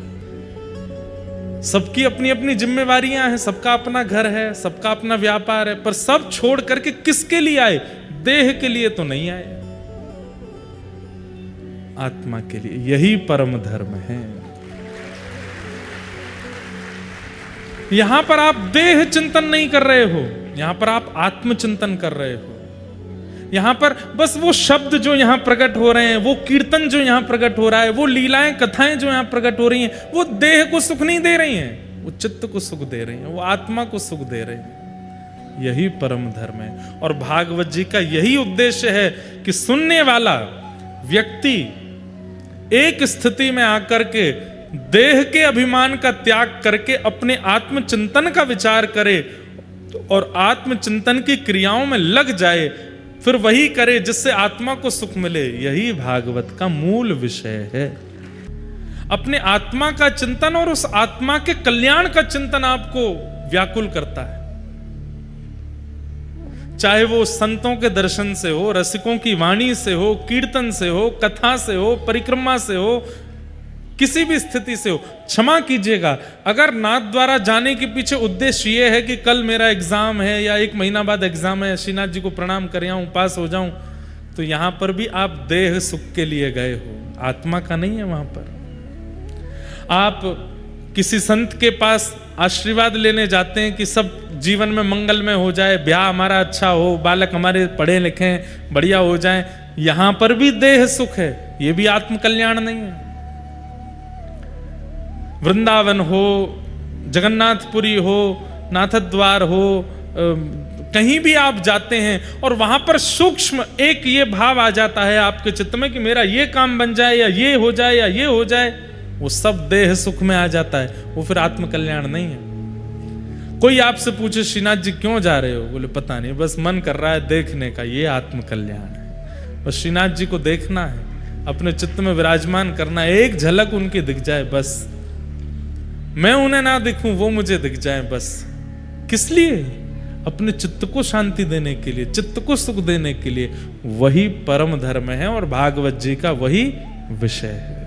सबकी अपनी अपनी जिम्मेवारियां हैं, सबका अपना घर है, सबका अपना व्यापार है, पर सब छोड़ करके किसके लिए आए? देह के लिए तो नहीं आए, आत्मा के लिए। यही परम धर्म है। यहां पर आप देह चिंतन नहीं कर रहे हो, यहां पर आप आत्म चिंतन कर रहे हो। यहां पर बस वो शब्द जो यहां प्रकट हो रहे हैं, वो कीर्तन जो यहां प्रकट हो रहा है, वो लीलाएं कथाएं जो यहां प्रकट हो रही हैं, वो देह को सुख नहीं दे रही हैं, वो चित्त को सुख दे रही हैं, वो आत्मा को सुख दे रहे हैं। यही परम धर्म है। और भागवत जी का यही उद्देश्य है कि सुनने वाला व्यक्ति एक स्थिति में आकर के देह के अभिमान का त्याग करके अपने आत्मचिंतन का विचार करे और आत्मचिंतन की क्रियाओं में लग जाए, फिर वही करे जिससे आत्मा को सुख मिले। यही भागवत का मूल विषय है। अपने आत्मा का चिंतन और उस आत्मा के कल्याण का चिंतन आपको व्याकुल करता है। चाहे वो संतों के दर्शन से हो, रसिकों की वाणी से हो, कीर्तन से हो, कथा से हो, परिक्रमा से हो, किसी भी स्थिति से हो। क्षमा कीजिएगा, अगर नाथ द्वारा जाने के पीछे उद्देश्य ये है कि कल मेरा एग्जाम है या 1 महीना बाद एग्जाम है, श्रीनाथ जी को प्रणाम कर आऊं, पास हो जाऊं, तो यहां पर भी आप देह सुख के लिए गए हो, आत्मा का नहीं है। वहां पर आप किसी संत के पास आशीर्वाद लेने जाते हैं कि सब जीवन में मंगलमय हो जाए, ब्याह हमारा अच्छा हो, बालक हमारे पढ़े लिखे बढ़िया हो जाए। यहां पर भी देह सुख है, यह भी आत्म कल्याण नहीं है। वृंदावन हो, जगन्नाथपुरी हो, नाथद्वार हो, कहीं भी आप जाते हैं और वहां पर सूक्ष्म एक ये भाव आ जाता है आपके चित्त में कि मेरा ये काम बन जाए या ये हो जाए या ये हो जाए, वो सब देह सुख में आ जाता है। वो फिर आत्म कल्याण नहीं है। कोई आपसे पूछे श्रीनाथ जी क्यों जा रहे हो, बोले पता नहीं, बस मन कर रहा है देखने का, ये आत्म कल्याण है। बस श्रीनाथ जी को देखना है, अपने चित्त में विराजमान करना है, एक झलक उनकी दिख जाए बस, मैं उन्हें ना दिखूं वो मुझे दिख जाए बस। किस लिए? अपने चित्त को शांति देने के लिए, चित्त को सुख देने के लिए। वही परम धर्म है और भागवत जी का वही विषय है।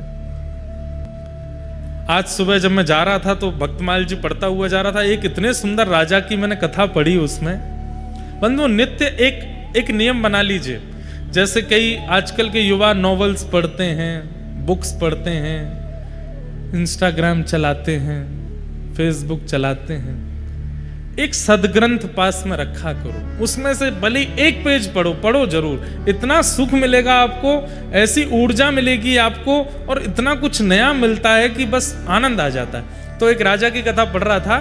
आज सुबह जब मैं जा रहा था तो भक्तमाल जी पढ़ता हुआ जा रहा था, एक इतने सुंदर राजा की मैंने कथा पढ़ी उसमें। बंधु नित्य एक नियम बना लीजिए, जैसे कई आजकल के युवा नॉवेल्स पढ़ते हैं, बुक्स पढ़ते हैं, इंस्टाग्राम चलाते हैं, फेसबुक चलाते हैं, एक सदग्रंथ पास में रखा करो, उसमें से भले एक पेज पढ़ो जरूर, इतना सुख मिलेगा आपको, ऐसी ऊर्जा मिलेगी आपको, और इतना कुछ नया मिलता है कि बस आनंद आ जाता है। तो एक राजा की कथा पढ़ रहा था,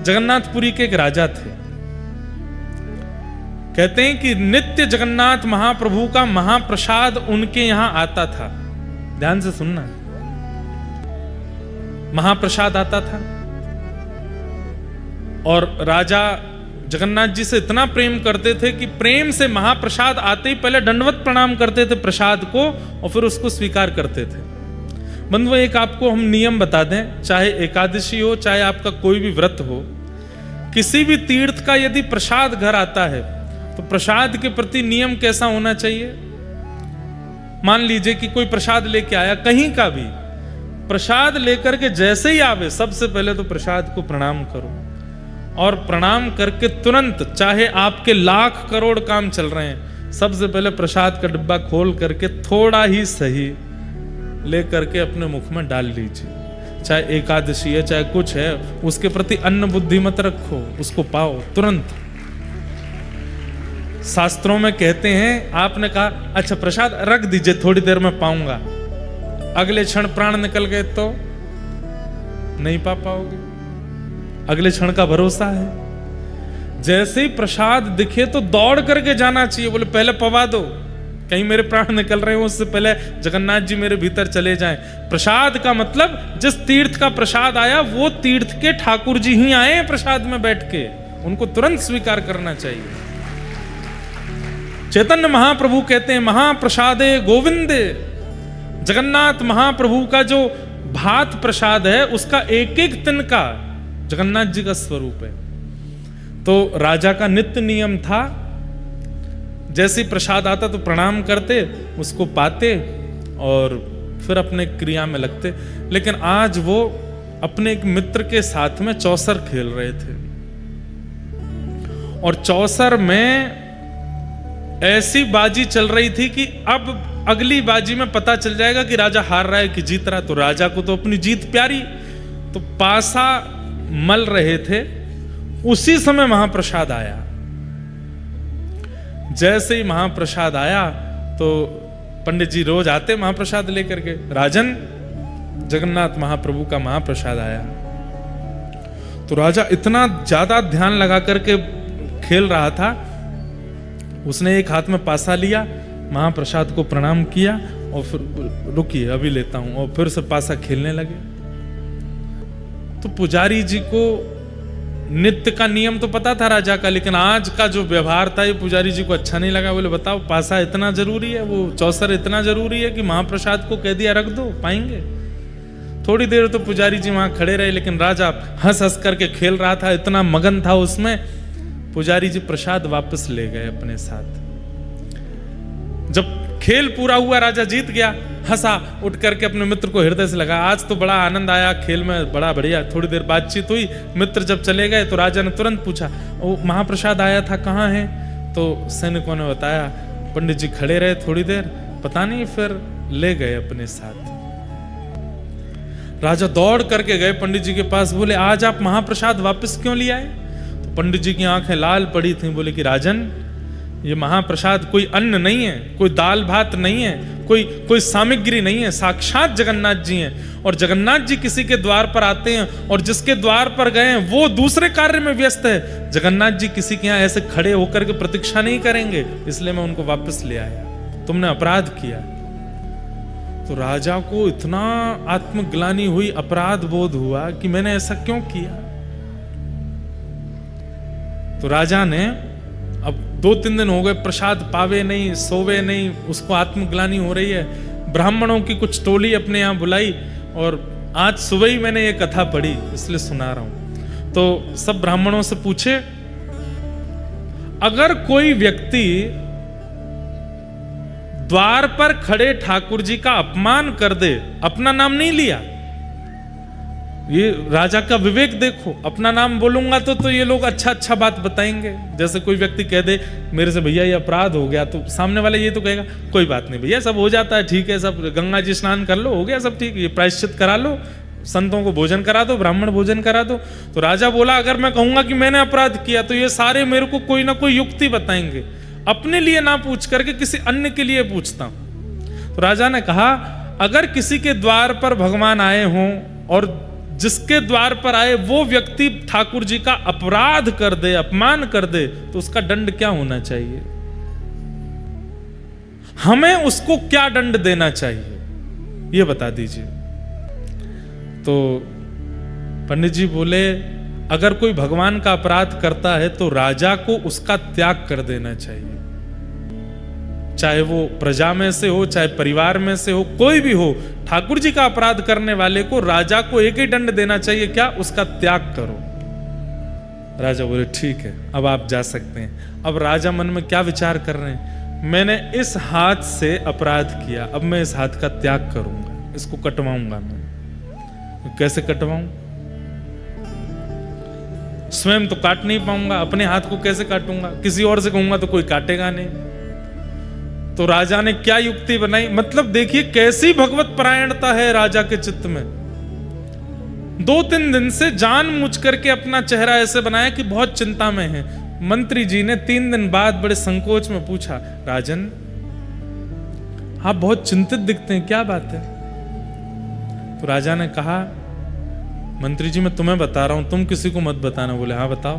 जगन्नाथपुरी के एक राजा थे। कहते हैं कि नित्य जगन्नाथ महाप्रभु का महाप्रसाद उनके यहां आता था। ध्यान से सुनना, महाप्रसाद आता था, और राजा जगन्नाथ जी से इतना प्रेम करते थे कि प्रेम से महाप्रसाद आते ही पहले दंडवत प्रणाम करते थे प्रसाद को, और फिर उसको स्वीकार करते थे। बंधुओं, एक आपको हम नियम बता दें, चाहे एकादशी हो, चाहे आपका कोई भी व्रत हो, किसी भी तीर्थ का यदि प्रसाद घर आता है तो प्रसाद के प्रति नियम कैसा होना चाहिए। मान लीजिए कि कोई प्रसाद लेके आया, कहीं का भी प्रसाद लेकर के जैसे ही आवे, सबसे पहले तो प्रसाद को प्रणाम करो, और प्रणाम करके तुरंत, चाहे आपके लाख करोड़ काम चल रहे हैं, सबसे पहले प्रसाद का डिब्बा खोल करके थोड़ा ही सही ले करके अपने मुख में डाल लीजिए। चाहे एकादशी है, चाहे कुछ है, उसके प्रति अन्न बुद्धि मत रखो, उसको पाओ तुरंत। शास्त्रों में कहते हैं, आपने कहा अच्छा प्रसाद रख दीजिए, थोड़ी देर में पाऊंगा, अगले क्षण प्राण निकल गए तो नहीं पा पाओगे, अगले क्षण का भरोसा है। जैसे ही प्रसाद दिखे तो दौड़ करके जाना चाहिए, बोले पहले पवा दो, कहीं मेरे प्राण निकल रहे हो, उससे पहले जगन्नाथ जी मेरे भीतर चले जाएं। प्रसाद का मतलब, जिस तीर्थ का प्रसाद आया वो तीर्थ के ठाकुर जी ही आए हैं प्रसाद में बैठ के, उनको तुरंत स्वीकार करना चाहिए। चैतन्य महाप्रभु कहते हैं, महाप्रसादे गोविंदे, जगन्नाथ महाप्रभु का जो भात प्रसाद है उसका एक एक तिनका जगन्नाथ जी का स्वरूप है। तो राजा का नित्य नियम था, जैसे प्रसाद आता तो प्रणाम करते, उसको पाते और फिर अपने क्रिया में लगते। लेकिन आज वो अपने एक मित्र के साथ में चौसर खेल रहे थे, और चौसर में ऐसी बाजी चल रही थी कि अब अगली बाजी में पता चल जाएगा कि राजा हार रहा है कि जीत रहा है। तो राजा को तो अपनी जीत प्यारी, तो पासा मल रहे थे, उसी समय महाप्रसाद आया। जैसे ही महाप्रसाद आया तो पंडित जी रोज आते महाप्रसाद लेकर के, राजन जगन्नाथ महाप्रभु का महाप्रसाद आया। तो राजा इतना ज्यादा ध्यान लगा करके खेल रहा था, उसने एक हाथ में पासा लिया, महाप्रसाद को प्रणाम किया, और फिर रुकिए अभी लेता हूं, और फिर से पासा खेलने लगे। तो पुजारी जी को नित्य का नियम तो पता था राजा का, लेकिन आज का जो व्यवहार था ये पुजारी जी को अच्छा नहीं लगा। बोले बताओ, पासा इतना जरूरी है, वो चौसर इतना जरूरी है कि महाप्रसाद को कह दिया रख दो, पाएंगे। थोड़ी देर तो पुजारी जी वहां खड़े रहे, लेकिन राजा हंस हंस करके खेल रहा था, इतना मगन था उसमें। पुजारी जी प्रसाद वापस ले गए अपने साथ। जब खेल पूरा हुआ, राजा जीत गया, हंसा, उठ करके अपने मित्र को हृदय से लगा, आज तो बड़ा आनंद आया खेल में, बड़ा बढ़िया। थोड़ी देर बातचीत हुई, मित्र जब चले गए तो राजा ने तुरंत पूछा, वो महाप्रसाद आया था कहाँ है? तो सैनिकों ने बताया, पंडित जी खड़े रहे थोड़ी देर, पता नहीं, फिर ले गए अपने साथ। राजा दौड़ करके गए पंडित जी के पास, बोले आज आप महाप्रसाद वापस क्यों ले आए? तो पंडित जी की आंखें लाल पड़ी थी, बोले कि राजन, ये महाप्रसाद कोई अन्न नहीं है, कोई दाल भात नहीं है, कोई सामग्री नहीं है, साक्षात जगन्नाथ जी हैं। और जगन्नाथ जी किसी के द्वार पर आते हैं, और जिसके द्वार पर गए हैं वो दूसरे कार्य में व्यस्त है। जगन्नाथ जी किसी के यहाँ ऐसे खड़े होकर के प्रतीक्षा नहीं करेंगे, इसलिए मैं उनको वापस ले आया, तुमने अपराध किया। तो राजा को इतना आत्मग्लानि हुई, अपराध बोध हुआ कि मैंने ऐसा क्यों किया। तो राजा ने, अब 2-3 दिन हो गए, प्रसाद पावे नहीं, सोवे नहीं, उसको आत्मग्लानि हो रही है। ब्राह्मणों की कुछ टोली अपने यहाँ बुलाई, और आज सुबह ही मैंने ये कथा पढ़ी, इसलिए सुना रहा हूं। तो सब ब्राह्मणों से पूछे, अगर कोई व्यक्ति द्वार पर खड़े ठाकुर जी का अपमान कर दे, अपना नाम नहीं लिया, ये राजा का विवेक देखो, अपना नाम बोलूंगा तो ये लोग अच्छा बात बताएंगे। जैसे कोई व्यक्ति कह दे मेरे से भैया ये अपराध हो गया, तो सामने वाला ये तो कहेगा कोई बात नहीं भैया, सब हो जाता है, ठीक है, सब गंगा जी स्नान कर लो, हो गया सब ठीक, ये प्रायश्चित करा लो, संतों को भोजन करा दो, ब्राह्मण भोजन करा दो। तो राजा बोला अगर मैं कहूंगा कि मैंने अपराध किया तो ये सारे मेरे को कोई ना कोई युक्ति बताएंगे, अपने लिए ना पूछ करके किसी अन्य के लिए पूछता हूं। तो राजा ने कहा अगर किसी के द्वार पर भगवान आए हों और जिसके द्वार पर आए वो व्यक्ति ठाकुर जी का अपराध कर दे, अपमान कर दे, तो उसका दंड क्या होना चाहिए? हमें उसको क्या दंड देना चाहिए, ये बता दीजिए। तो पंडित जी बोले अगर कोई भगवान का अपराध करता है तो राजा को उसका त्याग कर देना चाहिए, चाहे वो प्रजा में से हो, चाहे परिवार में से हो, कोई भी हो। ठाकुर जी का अपराध करने वाले को राजा को एक ही दंड देना चाहिए, क्या? उसका त्याग करो। राजा बोले ठीक है, अब आप जा सकते हैं। अब राजा मन में क्या विचार कर रहे हैं? मैंने इस हाथ से अपराध किया, अब मैं इस हाथ का त्याग करूंगा, इसको कटवाऊंगा। मैं कैसे कटवाऊं? स्वयं तो काट नहीं पाऊंगा, अपने हाथ को कैसे काटूंगा? किसी और से कहूंगा तो कोई काटेगा नहीं। तो राजा ने क्या युक्ति बनाई, मतलब देखिए कैसी भगवत परायणता है राजा के चित्त में। 2-3 दिन से जानबूझ करके अपना चेहरा ऐसे बनाया कि बहुत चिंता में है। मंत्री जी ने 3 दिन बाद बड़े संकोच में पूछा, राजन आप बहुत चिंतित दिखते हैं, क्या बात है? तो राजा ने कहा मंत्री जी मैं तुम्हें बता रहा हूं, तुम किसी को मत बताना। बोले हाँ बताओ।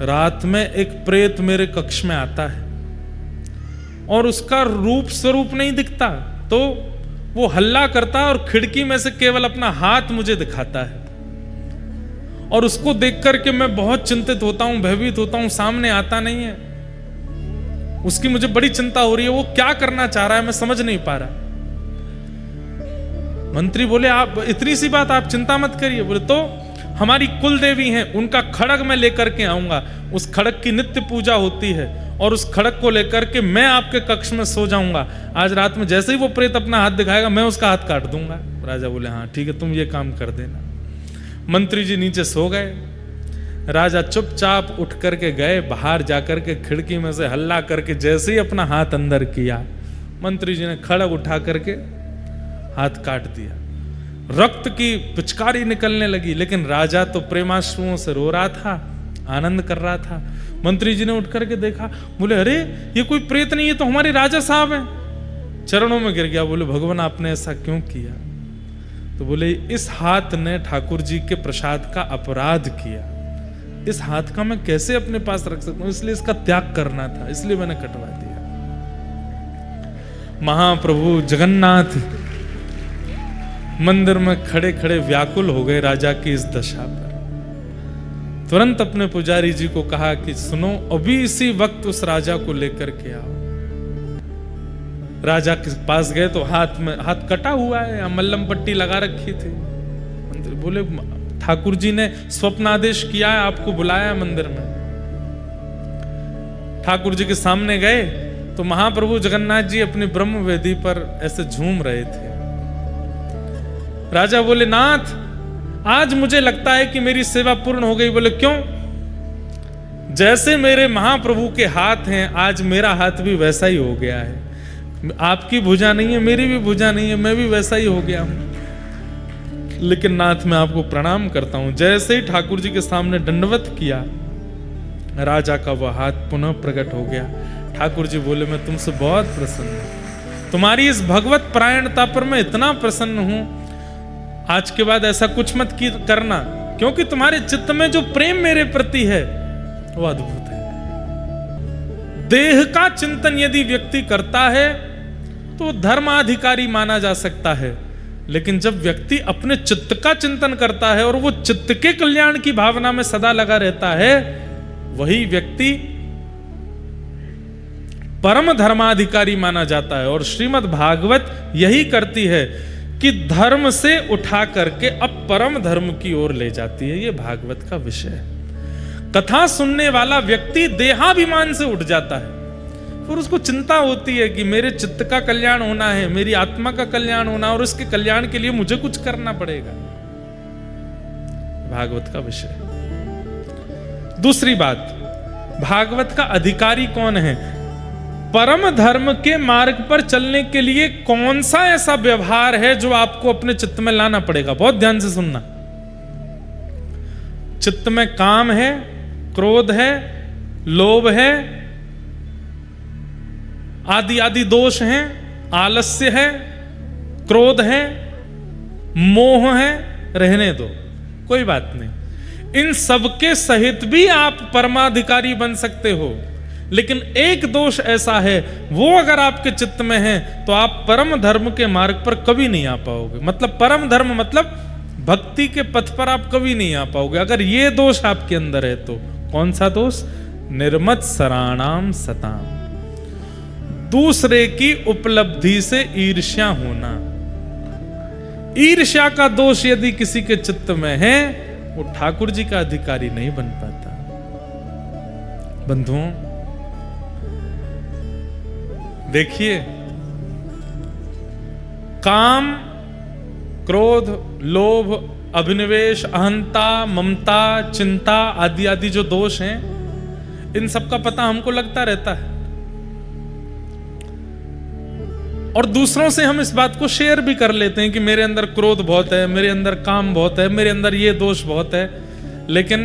रात में एक प्रेत मेरे कक्ष में आता है और उसका रूप स्वरूप नहीं दिखता, तो वो हल्ला करता है और खिड़की में से केवल अपना हाथ मुझे दिखाता है और उसको देख करके मैं बहुत चिंतित होता हूं, भयभीत होता हूं, सामने आता नहीं है। उसकी मुझे बड़ी चिंता हो रही है, वो क्या करना चाह रहा है मैं समझ नहीं पा रहा। मंत्री बोले आप इतनी सी बात, आप चिंता मत करिए। बोले तो हमारी कुल देवी हैं, उनका खड़ग मैं लेकर के आऊंगा, उस खड़ग की नित्य पूजा होती है और उस खड़ग को लेकर के मैं आपके कक्ष में सो जाऊंगा। आज रात में जैसे ही वो प्रेत अपना हाथ दिखाएगा मैं उसका हाथ काट दूंगा। राजा बोले हाँ ठीक है, तुम ये काम कर देना। मंत्री जी नीचे सो गए। राजा चुपचाप उठ करके गए, बाहर जाकर के खिड़की में से हल्ला करके जैसे ही अपना हाथ अंदर किया, मंत्री जी ने खड़ग उठा करके हाथ काट दिया। रक्त की पिचकारी निकलने लगी, लेकिन राजा तो प्रेमाश्रुओं से रो रहा था, आनंद कर रहा था। मंत्री जी ने उठ करके देखा, बोले अरे ये कोई प्रेत नहीं है, तो हमारे राजा साहब हैं। चरणों में गिर गया, बोले भगवान आपने ऐसा क्यों किया? तो बोले इस हाथ ने ठाकुर जी के प्रसाद का अपराध किया, इस हाथ का मैं कैसे अपने पास रख सकता हूं, इसलिए इसका त्याग करना था, इसलिए मैंने कटवा दिया। महाप्रभु जगन्नाथ मंदिर में खड़े खड़े व्याकुल हो गए राजा की इस दशा पर। तुरंत अपने पुजारी जी को कहा कि सुनो अभी इसी वक्त उस राजा को लेकर के आओ। राजा के पास गए तो हाथ कटा हुआ है, मल्लम पट्टी लगा रखी थी। मंदिर बोले ठाकुर जी ने स्वप्नादेश किया है, आपको बुलाया मंदिर में। ठाकुर जी के सामने गए तो महाप्रभु जगन्नाथ जी अपनी ब्रह्म वेदी पर ऐसे झूम रहे थे। राजा बोले नाथ आज मुझे लगता है कि मेरी सेवा पूर्ण हो गई। बोले क्यों? जैसे मेरे महाप्रभु के हाथ हैं, आज मेरा हाथ भी वैसा ही हो गया है। आपकी भुजा नहीं है, मेरी भी भुजा नहीं है, मैं भी वैसा ही हो गया हूं। लेकिन नाथ मैं आपको प्रणाम करता हूं। जैसे ही ठाकुर जी के सामने दंडवत किया, राजा का वह हाथ पुनः प्रकट हो गया। ठाकुर जी बोले मैं तुमसे बहुत प्रसन्न हूं, तुम्हारी इस भगवत परायणता पर मैं इतना प्रसन्न हूं, आज के बाद ऐसा कुछ मत करना, क्योंकि तुम्हारे चित्त में जो प्रेम मेरे प्रति है वो अद्भुत है। देह का चिंतन यदि व्यक्ति करता है तो धर्माधिकारी माना जा सकता है, लेकिन जब व्यक्ति अपने चित्त का चिंतन करता है और वो चित्त के कल्याण की भावना में सदा लगा रहता है, वही व्यक्ति परम धर्माधिकारी माना जाता है। और श्रीमद् भागवत यही करती है कि धर्म से उठा करके अब परम धर्म की ओर ले जाती है। ये भागवत का विषय है। कथा सुनने वाला व्यक्ति देहाभिमान से उठ जाता है, फिर उसको चिंता होती है कि मेरे चित्त का कल्याण होना है, मेरी आत्मा का कल्याण होना, और उसके कल्याण के लिए मुझे कुछ करना पड़ेगा। भागवत का विषय। दूसरी बात, भागवत का अधिकारी कौन है? परम धर्म के मार्ग पर चलने के लिए कौन सा ऐसा व्यवहार है जो आपको अपने चित्त में लाना पड़ेगा? बहुत ध्यान से सुनना। चित्त में काम है, क्रोध है, लोभ है, आदि आदि दोष हैं, आलस्य है, क्रोध है, मोह है, रहने दो, कोई बात नहीं। इन सबके सहित भी आप परमाधिकारी बन सकते हो। लेकिन एक दोष ऐसा है, वो अगर आपके चित्त में है तो आप परम धर्म के मार्ग पर कभी नहीं आ पाओगे। मतलब परम धर्म मतलब भक्ति के पथ पर आप कभी नहीं आ पाओगे अगर ये दोष आपके अंदर है तो। कौन सा दोष? निर्मत सराणाम सताम, दूसरे की उपलब्धि से ईर्ष्या होना। ईर्ष्या का दोष यदि किसी के चित्त में है, वो ठाकुर जी का अधिकारी नहीं बन पाता। बंधुओं देखिए, काम, क्रोध, लोभ, अभिनिवेश, अहंता, ममता, चिंता आदि आदि जो दोष हैं, इन सब का पता हमको लगता रहता है और दूसरों से हम इस बात को शेयर भी कर लेते हैं कि मेरे अंदर क्रोध बहुत है, मेरे अंदर काम बहुत है, मेरे अंदर ये दोष बहुत है। लेकिन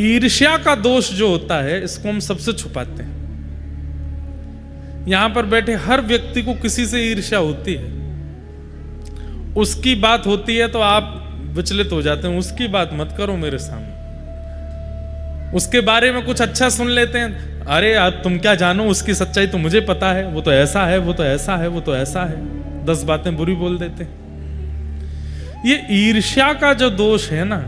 ईर्ष्या का दोष जो होता है, इसको हम सबसे छुपाते हैं। यहां पर बैठे हर व्यक्ति को किसी से ईर्ष्या होती है। उसकी बात होती है तो आप विचलित हो जाते हैं, उसकी बात मत करो मेरे सामने। उसके बारे में कुछ अच्छा सुन लेते हैं, अरे यार तुम क्या जानो, उसकी सच्चाई तो मुझे पता है, वो तो ऐसा है, वो तो ऐसा है, वो तो ऐसा है, 10 बातें बुरी बोल देते हैं। ये ईर्ष्या का जो दोष है ना,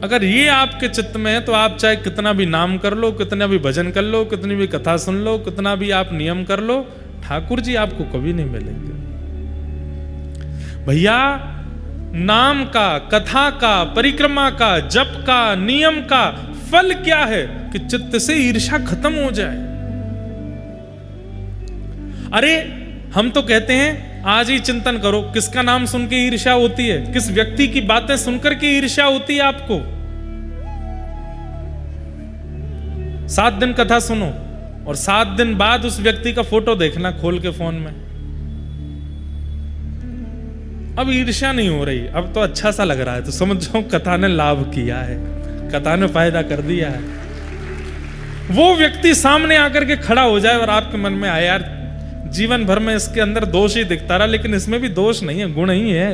अगर ये आपके चित्त में है तो आप चाहे कितना भी नाम कर लो, कितना भी भजन कर लो, कितनी भी कथा सुन लो, कितना भी आप नियम कर लो, ठाकुर जी आपको कभी नहीं मिलेंगे। भैया, नाम का, कथा का, परिक्रमा का, जप का, नियम का फल क्या है कि चित्त से ईर्ष्या खत्म हो जाए। अरे हम तो कहते हैं आज ही चिंतन करो, किसका नाम सुन के ईर्ष्या होती है, किस व्यक्ति की बातें सुनकर के ईर्ष्या होती है आपको। 7 दिन कथा सुनो और 7 दिन बाद उस व्यक्ति का फोटो देखना खोल के फोन में। अब ईर्ष्या नहीं हो रही, अब तो अच्छा सा लग रहा है, तो समझ जाओ कथा ने लाभ किया है, कथा ने फायदा कर दिया है। वो व्यक्ति सामने आकर के खड़ा हो जाए और आपके मन में आए, यार जीवन भर में इसके अंदर दोष ही दिखता रहा, लेकिन इसमें भी दोष नहीं है, गुण ही है।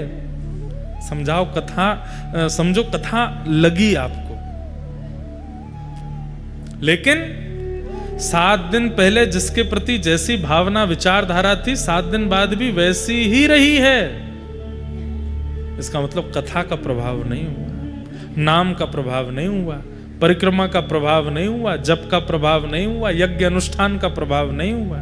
समझाओ कथा, समझो कथा लगी आपको। लेकिन 7 दिन पहले जिसके प्रति जैसी भावना विचारधारा थी, 7 दिन बाद भी वैसी ही रही है। इसका मतलब कथा का प्रभाव नहीं हुआ, नाम का प्रभाव नहीं हुआ, परिक्रमा का प्रभाव नहीं हुआ, जप का प्रभाव नहीं हुआ, यज्ञ अनुष्ठान का प्रभाव नहीं हुआ।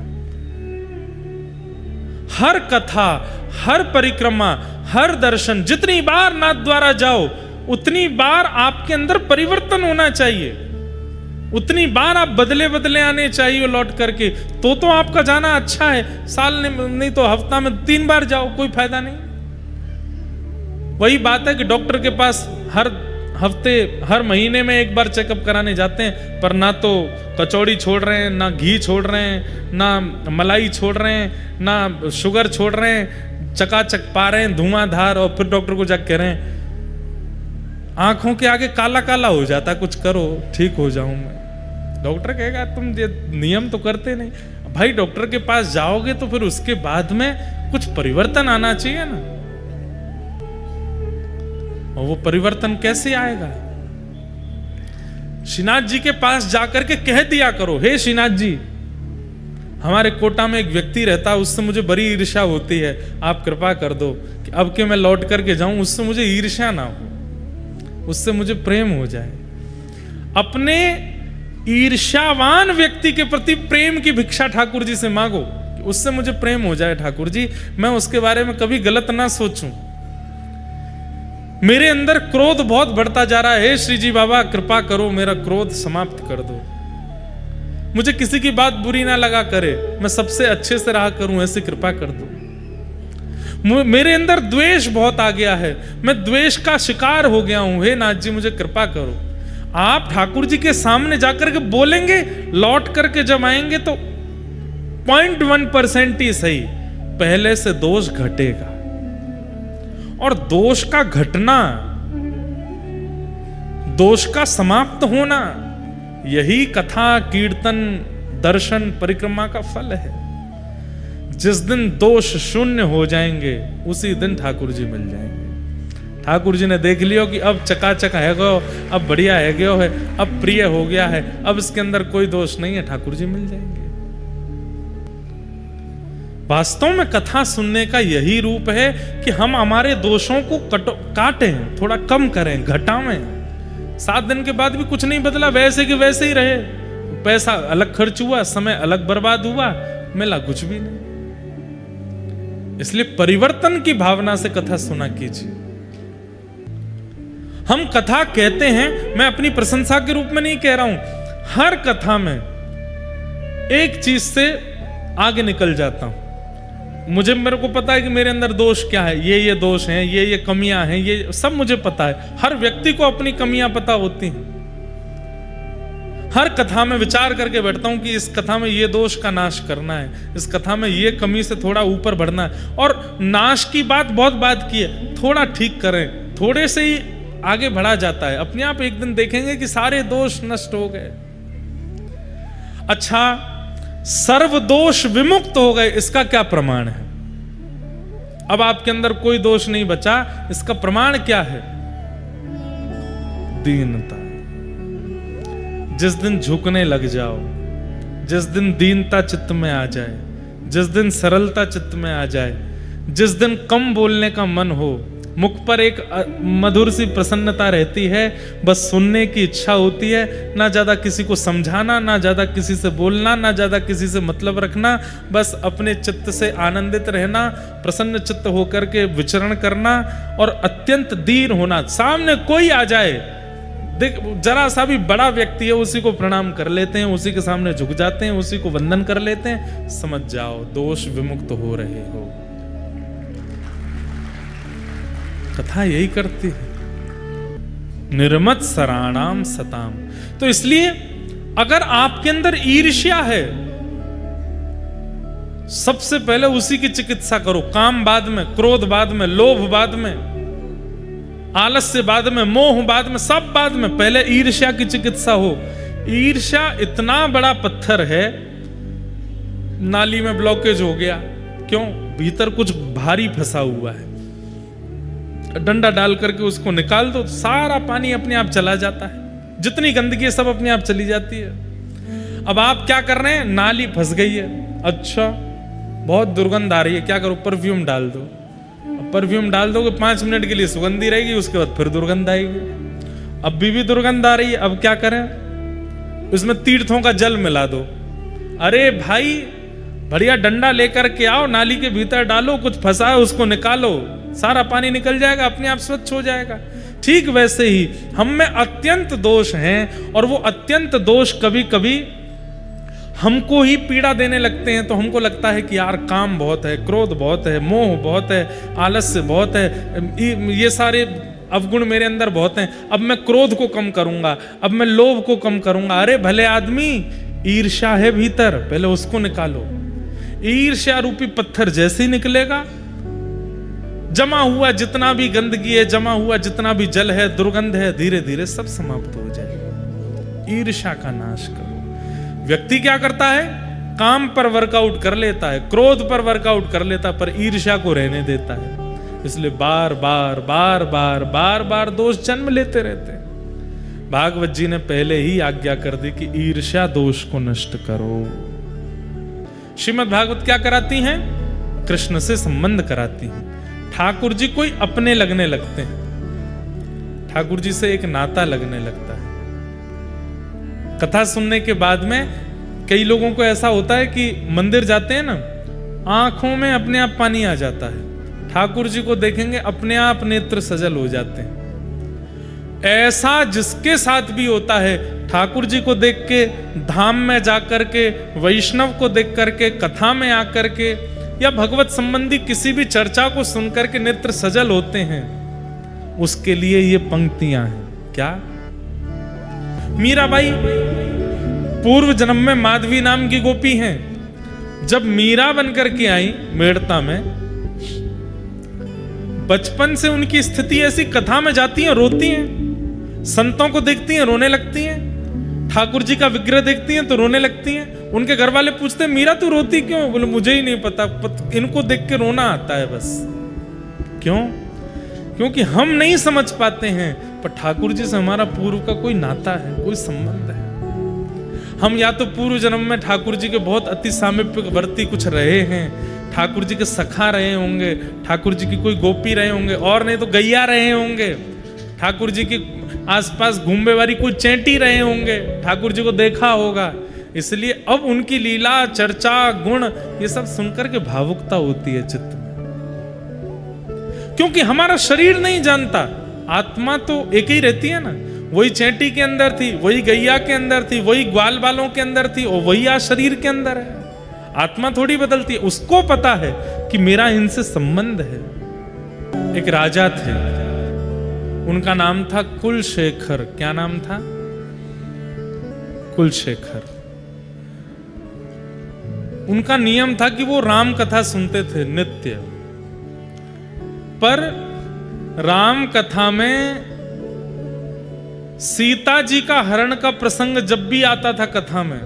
हर कथा, हर परिक्रमा, हर दर्शन, जितनी बार नाथ द्वारा जाओ उतनी बार आपके अंदर परिवर्तन होना चाहिए, उतनी बार आप बदले बदले आने चाहिए लौट करके, तो आपका जाना अच्छा है। साल नहीं तो हफ्ता में 3 बार जाओ, कोई फायदा नहीं। वही बात है कि डॉक्टर के पास हर हफ्ते, हर महीने में 1 बार चेकअप कराने जाते हैं, पर ना तो कचौड़ी छोड़ रहे हैं, ना घी छोड़ रहे हैं, ना मलाई छोड़ रहे हैं, ना शुगर छोड़ रहे हैं, चकाचक पा रहे हैं धुआंधार। और फिर डॉक्टर को जाकर कह रहे हैं, आंखों के आगे काला काला हो जाता, कुछ करो ठीक हो जाऊं मैं। डॉक्टर कहेगा तुम ये नियम तो करते नहीं। भाई डॉक्टर के पास जाओगे तो फिर उसके बाद में कुछ परिवर्तन आना चाहिए ना, और वो परिवर्तन कैसे आएगा? श्रीनाथ जी के पास जाकर के कह दिया करो, हे श्रीनाथ जी, हमारे कोटा में एक व्यक्ति रहता है, उससे मुझे बड़ी ईर्ष्या होती है, आप कृपा कर दो कि अब के मैं लौट करके जाऊं, उससे मुझे ईर्ष्या ना हो, उससे मुझे प्रेम हो जाए। अपने ईर्ष्यावान व्यक्ति के प्रति प्रेम की भिक्षा ठाकुर जी से मांगो, उससे मुझे प्रेम हो जाए ठाकुर जी, मैं उसके बारे में कभी गलत ना सोचूं। मेरे अंदर क्रोध बहुत बढ़ता जा रहा है, हे श्री जी बाबा कृपा करो, मेरा क्रोध समाप्त कर दो, मुझे किसी की बात बुरी ना लगा करे, मैं सबसे अच्छे से रहा करूं, ऐसी कृपा कर दो। मेरे अंदर द्वेष बहुत आ गया है, मैं द्वेष का शिकार हो गया हूं, हे नाथ जी मुझे कृपा करो। आप ठाकुर जी के सामने जाकर के बोलेंगे, लौट करके जब आएंगे तो 0.1% ही सही पहले से दोष घटेगा। और दोष का घटना, दोष का समाप्त होना, यही कथा, कीर्तन, दर्शन, परिक्रमा का फल है। जिस दिन दोष शून्य हो जाएंगे उसी दिन ठाकुर जी मिल जाएंगे। ठाकुर जी ने देख लियो कि अब चकाचक है गो, अब बढ़िया है गयो है, अब प्रिय हो गया है, अब इसके अंदर कोई दोष नहीं है, ठाकुर जी मिल जाएंगे। वास्तव में कथा सुनने का यही रूप है कि हम हमारे दोषों को काटें, थोड़ा कम करें, घटावें। 7 दिन के बाद भी कुछ नहीं बदला, वैसे कि वैसे ही रहे। पैसा अलग खर्च हुआ, समय अलग बर्बाद हुआ, मिला कुछ भी नहीं। इसलिए परिवर्तन की भावना से कथा सुना कीजिए। हम कथा कहते हैं, मैं अपनी प्रशंसा के रूप में नहीं कह रहा हूं, हर कथा में एक चीज से आगे निकल जाता हूं। मेरे को पता है कि मेरे अंदर दोष क्या है, ये दोष हैं, ये कमियां हैं, ये सब मुझे पता है। हर व्यक्ति को अपनी कमियां पता होती हैं। हर कथा में विचार करके बैठता हूं कि इस कथा में ये दोष का नाश करना है, इस कथा में ये कमी से थोड़ा ऊपर बढ़ना है। और नाश की बहुत बात की है, थोड़ा ठीक करें, थोड़े से ही आगे बढ़ा जाता है। अपने आप एक दिन देखेंगे कि सारे दोष नष्ट हो गए। अच्छा, सर्व दोष विमुक्त हो गए, इसका क्या प्रमाण है? अब आपके अंदर कोई दोष नहीं बचा, इसका प्रमाण क्या है? दीनता। जिस दिन झुकने लग जाओ, जिस दिन दीनता चित्त में आ जाए, जिस दिन सरलता चित्त में आ जाए, जिस दिन कम बोलने का मन हो, मुख पर एक मधुर सी प्रसन्नता रहती है, बस सुनने की इच्छा होती है, ना ज्यादा किसी को समझाना, ना ज्यादा किसी से बोलना, ना ज्यादा किसी से मतलब रखना, बस अपने चित्त से आनंदित रहना, प्रसन्न चित्त होकर के विचरण करना और अत्यंत दीन होना। सामने कोई आ जाए, देख जरा सा भी बड़ा व्यक्ति है, उसी को प्रणाम कर लेते हैं, उसी के सामने झुक जाते हैं, उसी को वंदन कर लेते हैं, समझ जाओ दोष विमुक्त हो रहे हो। कथा यही करती है, निर्मत सराणाम सताम। तो इसलिए अगर आपके अंदर ईर्ष्या है, सबसे पहले उसी की चिकित्सा करो। काम बाद में, क्रोध बाद में, लोभ बाद में, आलस्य बाद में, मोह बाद में, सब बाद में, पहले ईर्ष्या की चिकित्सा हो। ईर्ष्या इतना बड़ा पत्थर है, नाली में ब्लॉकेज हो गया, क्यों? भीतर कुछ भारी फंसा हुआ है। डंडा डाल करके उसको निकाल दो, सारा पानी अपने आप चला जाता है, जितनी गंदगी है सब अपने आप चली जाती है। अब आप क्या कर रहे हैं? नाली फंस गई है, अच्छा बहुत दुर्गंध आ रही है, क्या करो? परफ्यूम डाल दो। परफ्यूम डाल दोगे 5 मिनट के लिए सुगंधी रहेगी, उसके बाद फिर दुर्गंध आएगी। अब भी दुर्गंध आ रही है, अब क्या करें? उसमें तीर्थों का जल मिला दो। अरे भाई, बढ़िया डंडा लेकर के आओ, नाली के भीतर डालो, कुछ फंसा है उसको निकालो, सारा पानी निकल जाएगा, अपने आप स्वच्छ हो जाएगा। ठीक वैसे ही हम में अत्यंत दोष हैं, और वो अत्यंत दोष कभी कभी हमको ही पीड़ा देने लगते हैं। तो हमको लगता है कि यार काम बहुत है, क्रोध बहुत है, मोह बहुत है, आलस्य बहुत है, ये सारे अवगुण मेरे अंदर बहुत हैं, अब मैं क्रोध को कम करूंगा, अब मैं लोभ को कम करूंगा। अरे भले आदमी, ईर्ष्या है भीतर, पहले उसको निकालो। ईर्ष्या रूपी पत्थर जैसे ही निकलेगा, जमा हुआ जितना भी गंदगी है, जमा हुआ जितना भी जल है, दुर्गंध है, धीरे धीरे सब समाप्त हो जाएगा। ईर्ष्या का नाश करो। व्यक्ति क्या करता है? काम पर वर्कआउट कर लेता है, क्रोध पर वर्कआउट कर लेता है, पर ईर्ष्या को रहने देता है। इसलिए बार बार बार बार बार बार दोष जन्म लेते रहते हैं। भागवत जी ने पहले ही आज्ञा कर दी कि ईर्ष्या दोष को नष्ट करो। श्रीमद् भागवत क्या कराती हैं? कृष्ण से संबंध कराती हैं। ठाकुर जी कोई अपने लगने लगते हैं, ठाकुर जी से एक नाता लगने लगता है। कथा सुनने के बाद में कई लोगों को ऐसा होता है कि मंदिर जाते हैं ना, आंखों में अपने आप पानी आ जाता है, ठाकुर जी को देखेंगे अपने आप नेत्र सजल हो जाते हैं। ऐसा जिसके साथ भी होता है, ठाकुर जी को देख के, धाम में जाकर के, वैष्णव को देख करके, कथा में आकर के, या भगवत संबंधी किसी भी चर्चा को सुनकर के नेत्र सजल होते हैं, उसके लिए ये पंक्तियां हैं। क्या? मीराबाई पूर्व जन्म में माधवी नाम की गोपी हैं। जब मीरा बनकर के आई मेड़ता में, बचपन से उनकी स्थिति ऐसी, कथा में जाती हैं रोती हैं, संतों को देखती हैं रोने लगती हैं, ठाकुर जी का विग्रह देखती हैं तो रोने लगती हैं। उनके घर वाले पूछते हैं मीरा तू रोती क्यों? बोले मुझे ही नहीं पता, इनको देख के रोना आता है बस। क्यों? क्योंकि हम नहीं समझ पाते हैं, पर ठाकुर जी से हमारा पूर्व का कोई नाता है, कोई संबंध है। हम या तो पूर्व जन्म में ठाकुर जी के बहुत अति सामीप्यवर्ती कुछ रहे हैं, ठाकुर जी के सखा रहे होंगे, ठाकुर जी की कोई गोपी रहे होंगे, और नहीं तो गैया रहे होंगे, ठाकुर जी के आसपास घूमने वाली कोई चैंटी रहे होंगे, ठाकुर जी को देखा होगा। इसलिए अब उनकी लीला, चर्चा, गुण ये सब सुनकर के भावुकता होती है चित्त में, क्योंकि हमारा शरीर नहीं जानता, आत्मा तो एक ही रहती है ना। वही चैंटी के अंदर थी, वही गैया के अंदर थी, वही ग्वाल बालों के अंदर थी, और वही आज शरीर के अंदर है। आत्मा थोड़ी बदलती है। उसको पता है कि मेरा इनसे संबंध है। एक राजा थे, उनका नाम था कुलशेखर। क्या नाम था? कुलशेखर। उनका नियम था कि वो राम कथा सुनते थे नित्य, पर राम कथा में सीता जी का हरण का प्रसंग जब भी आता था कथा में,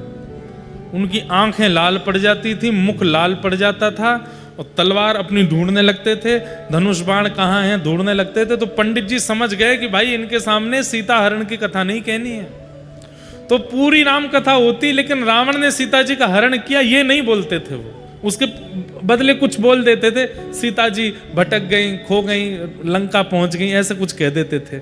उनकी आंखें लाल पड़ जाती थी, मुख लाल पड़ जाता था, और तलवार अपनी ढूंढने लगते थे, धनुष बाण कहाँ हैं ढूंढने लगते थे। तो पंडित जी समझ गए कि भाई इनके सामने सीता हरण की कथा नहीं कहनी है। तो पूरी राम कथा होती, लेकिन रावण ने सीता जी का हरण किया ये नहीं बोलते थे। वो उसके बदले कुछ बोल देते थे, सीता जी भटक गई, खो गई, लंका पहुंच गई, ऐसे कुछ कह देते थे।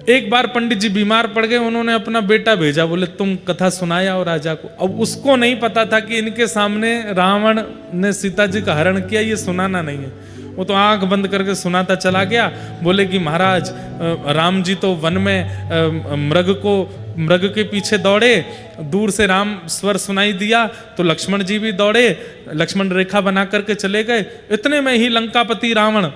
एक बार पंडित जी बीमार पड़ गए, उन्होंने अपना बेटा भेजा, बोले तुम कथा सुनाया और राजा को। अब उसको नहीं पता था कि इनके सामने रावण ने सीता जी का हरण किया, ये सुनाना नहीं है। वो तो आंख बंद करके सुनाता चला गया। बोले कि महाराज राम जी तो वन में मृग के पीछे दौड़े, दूर से राम स्वर सुनाई दिया तो लक्ष्मण जी भी दौड़े, लक्ष्मण रेखा बना करके चले गए। इतने में ही लंकापति रावण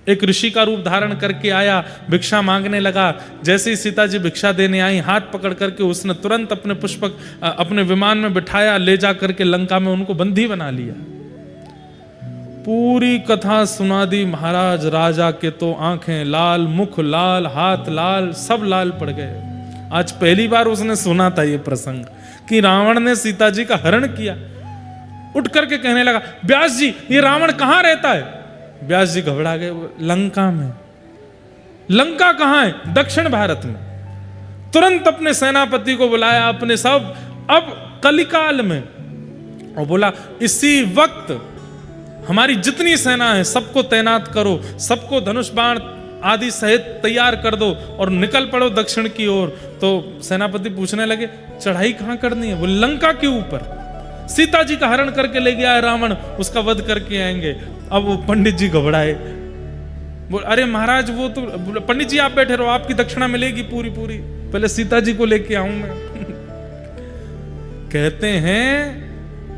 एक ऋषि का रूप धारण करके आया, भिक्षा मांगने लगा। जैसे ही सीता जी भिक्षा देने आई, हाथ पकड़ करके उसने तुरंत अपने पुष्पक अपने विमान में बिठाया, ले जा करके लंका में उनको बंदी बना लिया। पूरी कथा सुना दी महाराज। राजा के तो आंखें लाल, मुख लाल, हाथ लाल, सब लाल पड़ गए। आज पहली बार उसने सुना था ये प्रसंग कि रावण ने सीता जी का हरण किया। उठ करके कहने लगा, व्यास जी ये रावण कहां रहता है? व्यास जी घबरा गए। लंका में। लंका कहां है? दक्षिण भारत में। तुरंत अपने सेनापति को बुलाया, अपने सब, अब कलिकाल में, और बोला इसी वक्त हमारी जितनी सेना है सबको तैनात करो, सबको धनुष बाण आदि सहित तैयार कर दो और निकल पड़ो दक्षिण की ओर। तो सेनापति पूछने लगे चढ़ाई कहां करनी है? बोले लंका के ऊपर। सीता जी का हरण करके ले गया है रावण, उसका वध करके आएंगे। अब वो पंडित जी घबराए, बोले अरे महाराज वो तो, पंडित जी आप बैठे रहो, आपकी दक्षिणा मिलेगी पूरी पूरी, पहले सीता जी को लेके आऊं मैं। कहते हैं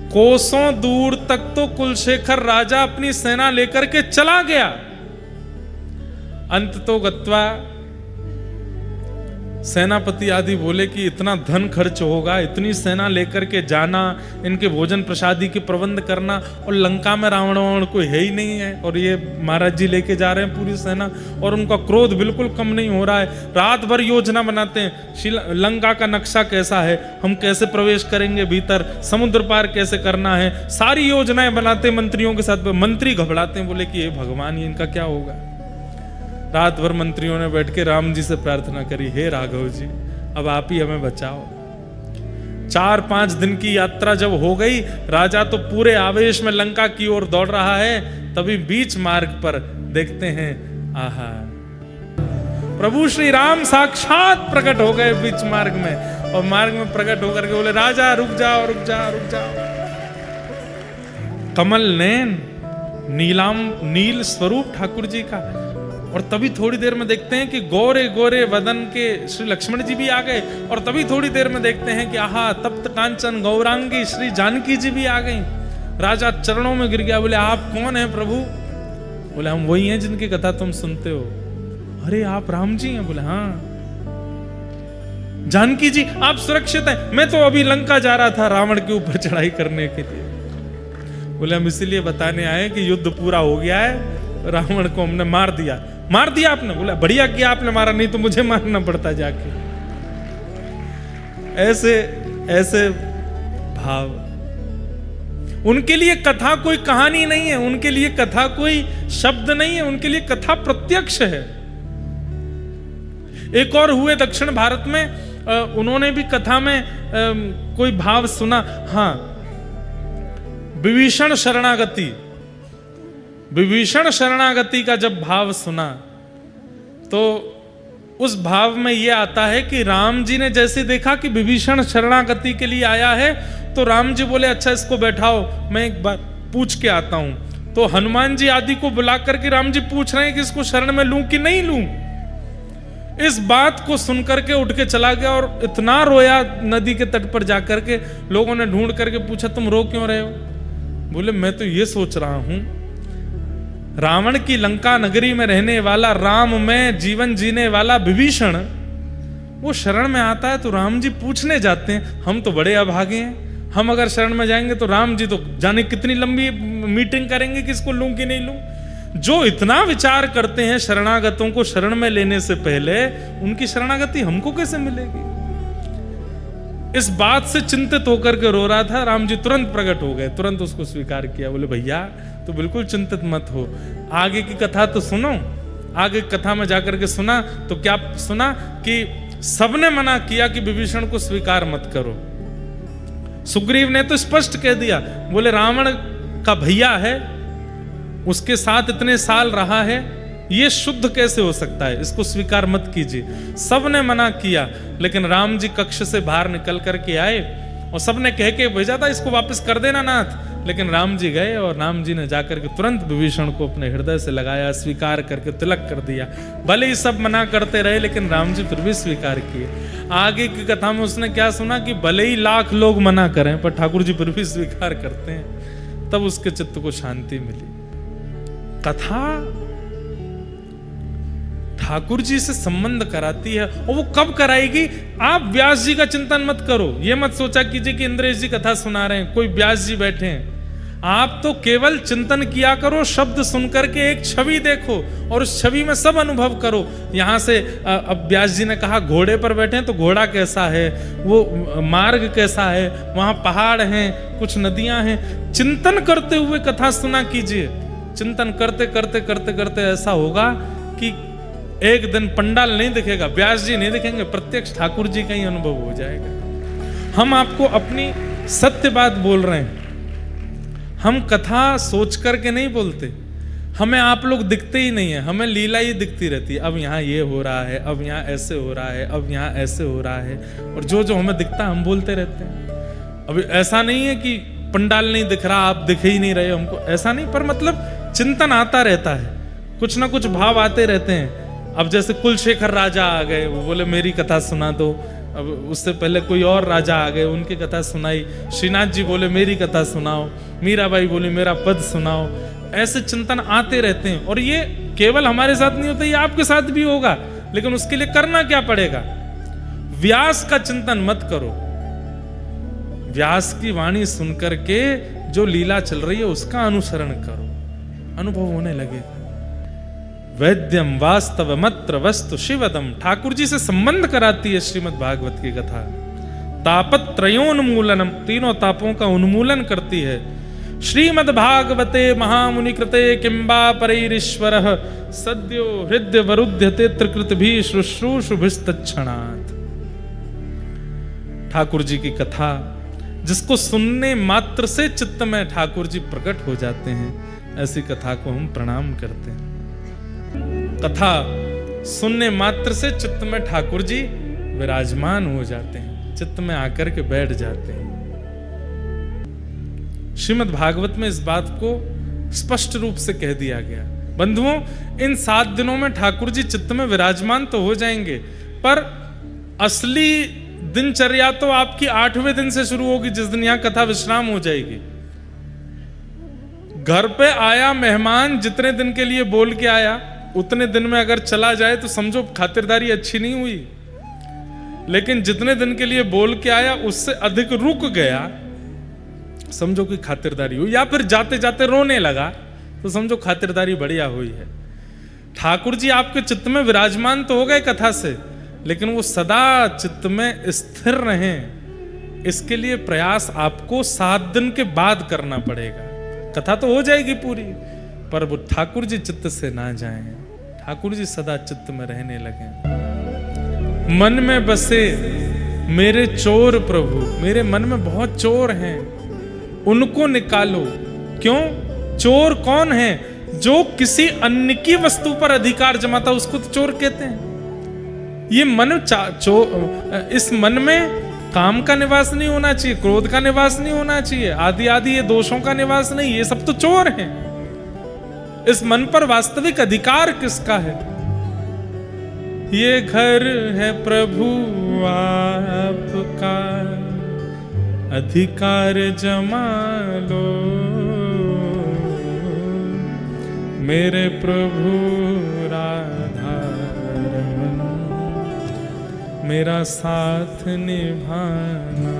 कोसों दूर तक तो कुलशेखर राजा अपनी सेना लेकर के चला गया। अंत तो गत्वा सेनापति आदि बोले कि इतना धन खर्च होगा, इतनी सेना लेकर के जाना, इनके भोजन प्रसादी के प्रबंध करना, और लंका में रावण कोई है ही नहीं है, और ये महाराज जी लेके जा रहे हैं पूरी सेना, और उनका क्रोध बिल्कुल कम नहीं हो रहा है। रात भर योजना बनाते हैं, लंका का नक्शा कैसा है, हम कैसे प्रवेश करेंगे भीतर, समुद्र पार कैसे करना है, सारी योजनाएं बनाते मंत्रियों के साथ। मंत्री घबराते हैं, बोले कि ये भगवान ये इनका क्या होगा। रात भर मंत्रियों ने बैठ के राम जी से प्रार्थना करी, हे राघव जी अब आप ही हमें बचाओ। 4-5 दिन की यात्रा जब हो गई, राजा तो पूरे आवेश में लंका की ओर दौड़ रहा है। तभी बीच मार्ग पर देखते हैं, आहा प्रभु श्री राम साक्षात प्रकट हो गए बीच मार्ग में, और मार्ग में प्रकट होकर के बोले राजा रुक जाओ रुक जाओ रुक जाओ। कमल नैन, नील स्वरूप ठाकुर जी का। और तभी थोड़ी देर में देखते हैं कि गोरे गोरे वदन के श्री लक्ष्मण जी भी आ गए, और तभी थोड़ी देर में देखते हैं कि आहा तप्त कांचन गौरांगी श्री जानकी जी भी आ गई। राजा चरणों में गिर गया, बोले आप कौन हैं प्रभु? बोले हम वही हैं जिनकी कथा तुम सुनते हो। अरे आप राम जी हैं? बोले हाँ। जानकी जी आप सुरक्षित हैं? मैं तो अभी लंका जा रहा था रावण के ऊपर चढ़ाई करने के लिए। बोले हम इसीलिए बताने आए कि युद्ध पूरा हो गया है, रावण को हमने मार दिया। मार दिया आपने? बोला बढ़िया किया आपने मारा, नहीं तो मुझे मारना पड़ता जाके। ऐसे ऐसे भाव। उनके लिए कथा कोई कहानी नहीं है, उनके लिए कथा कोई शब्द नहीं है, उनके लिए कथा प्रत्यक्ष है। एक और हुए दक्षिण भारत में, उन्होंने भी कथा में कोई भाव सुना। हाँ, विभीषण शरणागति, विभीषण शरणागति का जब भाव सुना तो उस भाव में यह आता है कि राम जी ने जैसे देखा कि विभीषण शरणागति के लिए आया है, तो राम जी बोले अच्छा इसको बैठाओ, मैं एक बार पूछ के आता हूं। तो हनुमान जी आदि को बुला करके राम जी पूछ रहे हैं कि इसको शरण में लूं कि नहीं लूं। इस बात को सुनकर के उठ के चला गया और इतना रोया नदी के तट पर जाकर के। लोगों ने ढूंढ करके पूछा तुम रो क्यों रहे हो? बोले मैं तो ये सोच रहा हूं, रावण की लंका नगरी में रहने वाला, राम में जीवन जीने वाला विभीषण वो शरण में आता है तो राम जी पूछने जाते हैं, हम तो बड़े अभागे हैं, हम अगर शरण में जाएंगे तो राम जी तो जाने कितनी लंबी मीटिंग करेंगे कि इसको लूं कि नहीं लूं। जो इतना विचार करते हैं शरणागतों को शरण में लेने से पहले, उनकी शरणागति हमको कैसे मिलेगी? इस बात से चिंतित होकर के रो रहा था। राम जी तुरंत प्रकट हो गए, तुरंत उसको स्वीकार किया। बोले भैया तो बिल्कुल चिंतित मत हो, आगे की कथा तो सुनो। आगे कथा में जाकर के सुना तो क्या सुना कि सबने मना किया कि विभीषण को स्वीकार मत करो। सुग्रीव ने तो स्पष्ट कह दिया, बोले रावण का भैया है, उसके साथ इतने साल रहा है, ये शुद्ध कैसे हो सकता है, इसको स्वीकार मत कीजिए। सबने मना किया, लेकिन राम जी कक्ष से बाहर निकल करके आए और सबने कह के भेजा था इसको वापस कर देना नाथ। लेकिन राम जी गए और राम जी ने जाकर के तुरंत विभीषण को अपने हृदय से लगाया, स्वीकार करके तिलक कर दिया। भले ही सब मना करते रहे, लेकिन राम जी फिर भी स्वीकार किए। आगे की कथा में उसने क्या सुना कि भले ही लाख लोग मना करें पर ठाकुर जी फिर भी स्वीकार करते हैं, तब उसके चित्त को शांति मिली। कथा ठाकुर जी से संबंध कराती है, और वो कब कराएगी? आप व्यास जी का चिंतन मत करो, ये मत सोचा कीजिए कि इंद्रेश जी कथा सुना रहे हैं, कोई व्यास जी बैठे हैं। आप तो केवल चिंतन किया करो, शब्द सुनकर के एक छवि देखो और उस छवि में सब अनुभव करो। यहां से अब व्यास जी ने कहा घोड़े पर बैठे हैं तो घोड़ा कैसा है, वो मार्ग कैसा है, वहां पहाड़ हैं, कुछ नदियां हैं। चिंतन करते हुए कथा सुना कीजिए। चिंतन करते करते करते करते ऐसा होगा कि एक दिन पंडाल नहीं दिखेगा, व्यास जी नहीं दिखेंगे, प्रत्यक्ष ठाकुर जी का ही अनुभव हो जाएगा। हम आपको अपनी सत्य बात बोल रहे हैं, हम कथा सोच करके नहीं बोलते। हमें आप लोग दिखते ही नहीं है, हमें लीला ही दिखती रहती है। अब यहाँ ये हो रहा है, अब यहाँ ऐसे हो रहा है, अब यहाँ ऐसे हो रहा है, और जो जो हमें दिखता है हम बोलते रहते हैं। अभी ऐसा नहीं है कि पंडाल नहीं दिख रहा, आप दिख ही नहीं रहे हमको, ऐसा नहीं, पर मतलब चिंतन आता रहता है, कुछ ना कुछ भाव आते रहते हैं। अब जैसे कुलशेखर राजा आ गए, वो बोले मेरी कथा सुना दो। अब उससे पहले कोई और राजा आ गए, उनकी कथा सुनाई। श्रीनाथ जी बोले मेरी कथा सुनाओ, मीराबाई बोली मेरा पद सुनाओ। ऐसे चिंतन आते रहते हैं, और ये केवल हमारे साथ नहीं होता, ये आपके साथ भी होगा। लेकिन उसके लिए करना क्या पड़ेगा? व्यास का चिंतन मत करो, व्यास की वाणी सुनकर के जो लीला चल रही है उसका अनुसरण करो, अनुभव होने लगेगा। वैद्यम वास्तव मत्र वस्तु शिवदम, ठाकुर जी से संबंध कराती है श्रीमद् भागवत की कथा। तापत्रयोन्मूलनम, तीनों तापों का उन्मूलन करती है। श्रीमद् भागवते महामुनि कृते किंबा परैरीश्वरः सद्यो हृदय वरुध्यते त्रिकृत भी शुश्रूषुभिस्तच्छणात्। ठाकुर जी की कथा जिसको सुनने मात्र से चित्त में ठाकुर जी प्रकट हो जाते हैं, ऐसी कथा को हम प्रणाम करते हैं। कथा सुनने मात्र से चित्त में ठाकुर जी विराजमान हो जाते हैं, चित्त में आकर के बैठ जाते हैं। श्रीमद् भागवत में इस बात को स्पष्ट रूप से कह दिया गया। बंधुओं, इन 7 दिनों में ठाकुर जी चित्त में विराजमान तो हो जाएंगे, पर असली दिनचर्या तो आपकी 8वें दिन से शुरू होगी, जिस दिन यहां कथा विश्राम हो जाएगी। घर पे आया मेहमान, जितने दिन के लिए बोल के आया, उतने दिन में अगर चला जाए तो समझो खातिरदारी अच्छी नहीं हुई। लेकिन जितने दिन के लिए बोल के आया उससे अधिक रुक गया, समझो कि खातिरदारी हुई, या फिर जाते जाते रोने लगा तो समझो खातिरदारी बढ़िया हुई है। ठाकुर जी आपके चित्त में विराजमान तो हो गए कथा से, लेकिन वो सदा चित्त में स्थिर रहें, इसके लिए प्रयास आपको 7 दिन के बाद करना पड़ेगा। कथा तो हो जाएगी पूरी, पर वो ठाकुर जी चित्त से ना जाएं, ठाकुर जी सदा चित्त में रहने लगे। मन में बसे मेरे चोर प्रभु, मेरे मन में बहुत चोर हैं, उनको निकालो। क्यों? चोर कौन है? जो किसी अन्य की वस्तु पर अधिकार जमाता उसको तो चोर कहते हैं। ये मन इस मन में काम का निवास नहीं होना चाहिए, क्रोध का निवास नहीं होना चाहिए, आदि आदि ये दोषों का निवास नहीं, ये सब तो चोर हैं। इस मन पर वास्तविक अधिकार किसका है? ये घर है प्रभु आपका, अधिकार जमा लो, मेरे प्रभु राधा रमन, मेरा साथ निभाना,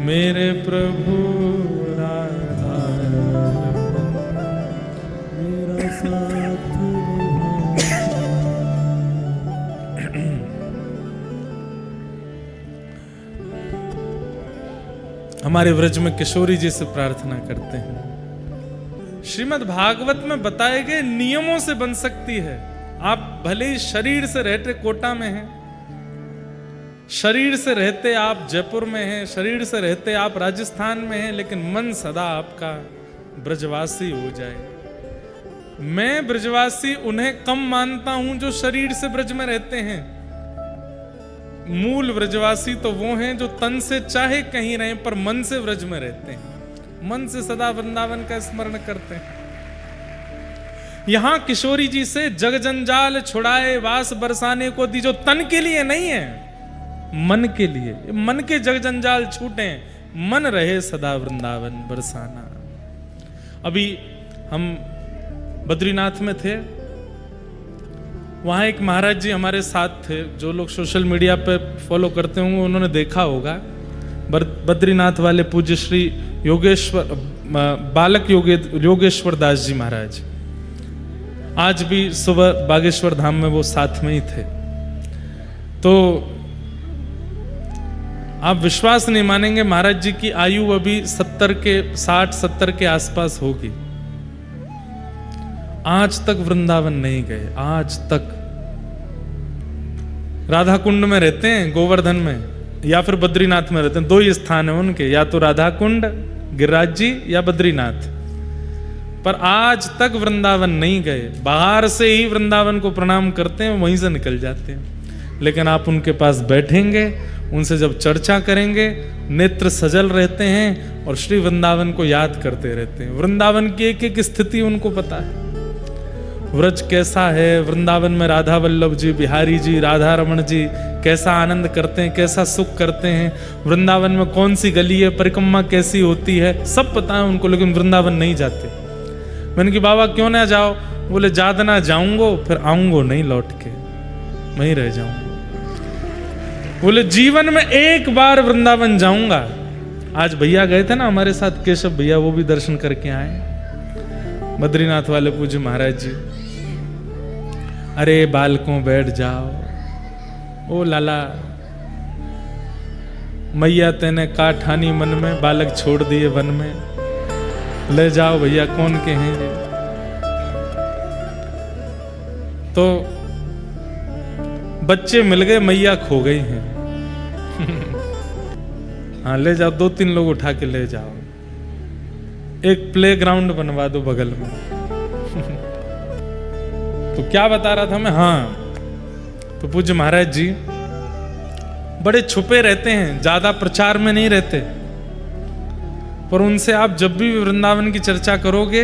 मेरे प्रभु राधा रमन, मेरा साथ निभाना। हमारे व्रज में किशोरी जी से प्रार्थना करते हैं, श्रीमद् भागवत में बताए गए नियमों से बन सकती है। आप भले ही शरीर से रहते कोटा में हैं, शरीर से रहते आप जयपुर में हैं, शरीर से रहते आप राजस्थान में हैं, लेकिन मन सदा आपका ब्रजवासी हो जाए। मैं ब्रजवासी उन्हें कम मानता हूं जो शरीर से ब्रज में रहते हैं। मूल ब्रजवासी तो वो हैं जो तन से चाहे कहीं रहें पर मन से ब्रज में रहते हैं, मन से सदा वृंदावन का स्मरण करते हैं। यहां किशोरी जी से जग जंजाल छुड़ाए वास बरसाने को दी, जो तन के लिए नहीं है, मन के लिए। मन के जग जंजाल छूटे, मन रहे सदा वृंदावन बरसाना। अभी हम बद्रीनाथ में थे, वहां एक महाराज जी हमारे साथ थे। जो लोग सोशल मीडिया पे फॉलो करते होंगे उन्होंने देखा होगा, बद्रीनाथ वाले पूज्य श्री योगेश्वर बालक योगेश्वर दास जी महाराज। आज भी सुबह बागेश्वर धाम में वो साथ में ही थे। तो आप विश्वास नहीं मानेंगे, महाराज जी की आयु अभी 60-70 के आसपास होगी। आज तक वृंदावन नहीं गए, आज तक। राधा कुंड में रहते हैं, गोवर्धन में, या फिर बद्रीनाथ में रहते हैं। 2 ही स्थान है उनके, या तो राधा कुंड गिरिराज जी या बद्रीनाथ, पर आज तक वृंदावन नहीं गए। बाहर से ही वृंदावन को प्रणाम करते हैं, वहीं से निकल जाते हैं। लेकिन आप उनके पास बैठेंगे, उनसे जब चर्चा करेंगे, नेत्र सजल रहते हैं और श्री वृंदावन को याद करते रहते हैं। वृंदावन की एक एक स्थिति उनको पता है, व्रज कैसा है, वृंदावन में राधा वल्लभ जी, बिहारी जी, राधा रमण जी कैसा आनंद करते हैं, कैसा सुख करते हैं, वृंदावन में कौन सी गली है, परिक्रमा कैसी होती है, सब पता है उनको, लेकिन वृंदावन नहीं जाते। मैंने कि बाबा क्यों ना जाओ? बोले ज्यादा ना जाऊंगो, फिर आऊंगो नहीं लौट के, वहीं रह जाऊंगा। बोले जीवन में एक बार वृंदावन जाऊंगा। आज भैया गए थे ना हमारे साथ, केशव भैया, वो भी दर्शन करके आए, बद्रीनाथ वाले पूज्य महाराज जी। अरे बालकों बैठ जाओ, ओ लाला, मैया तेने का ठानी मन में, बालक छोड़ दिए वन में, ले जाओ भैया कौन के हैं ये। तो बच्चे मिल गए, मैया खो गई हैं। हाँ ले जाओ, 2-3 लोग उठा के ले जाओ, एक प्लेग्राउंड बनवा दो बगल में। तो क्या बता रहा था मैं? हाँ, तो पूज्य महाराज जी बड़े छुपे रहते हैं, ज्यादा प्रचार में नहीं रहते, पर उनसे आप जब भी वृंदावन की चर्चा करोगे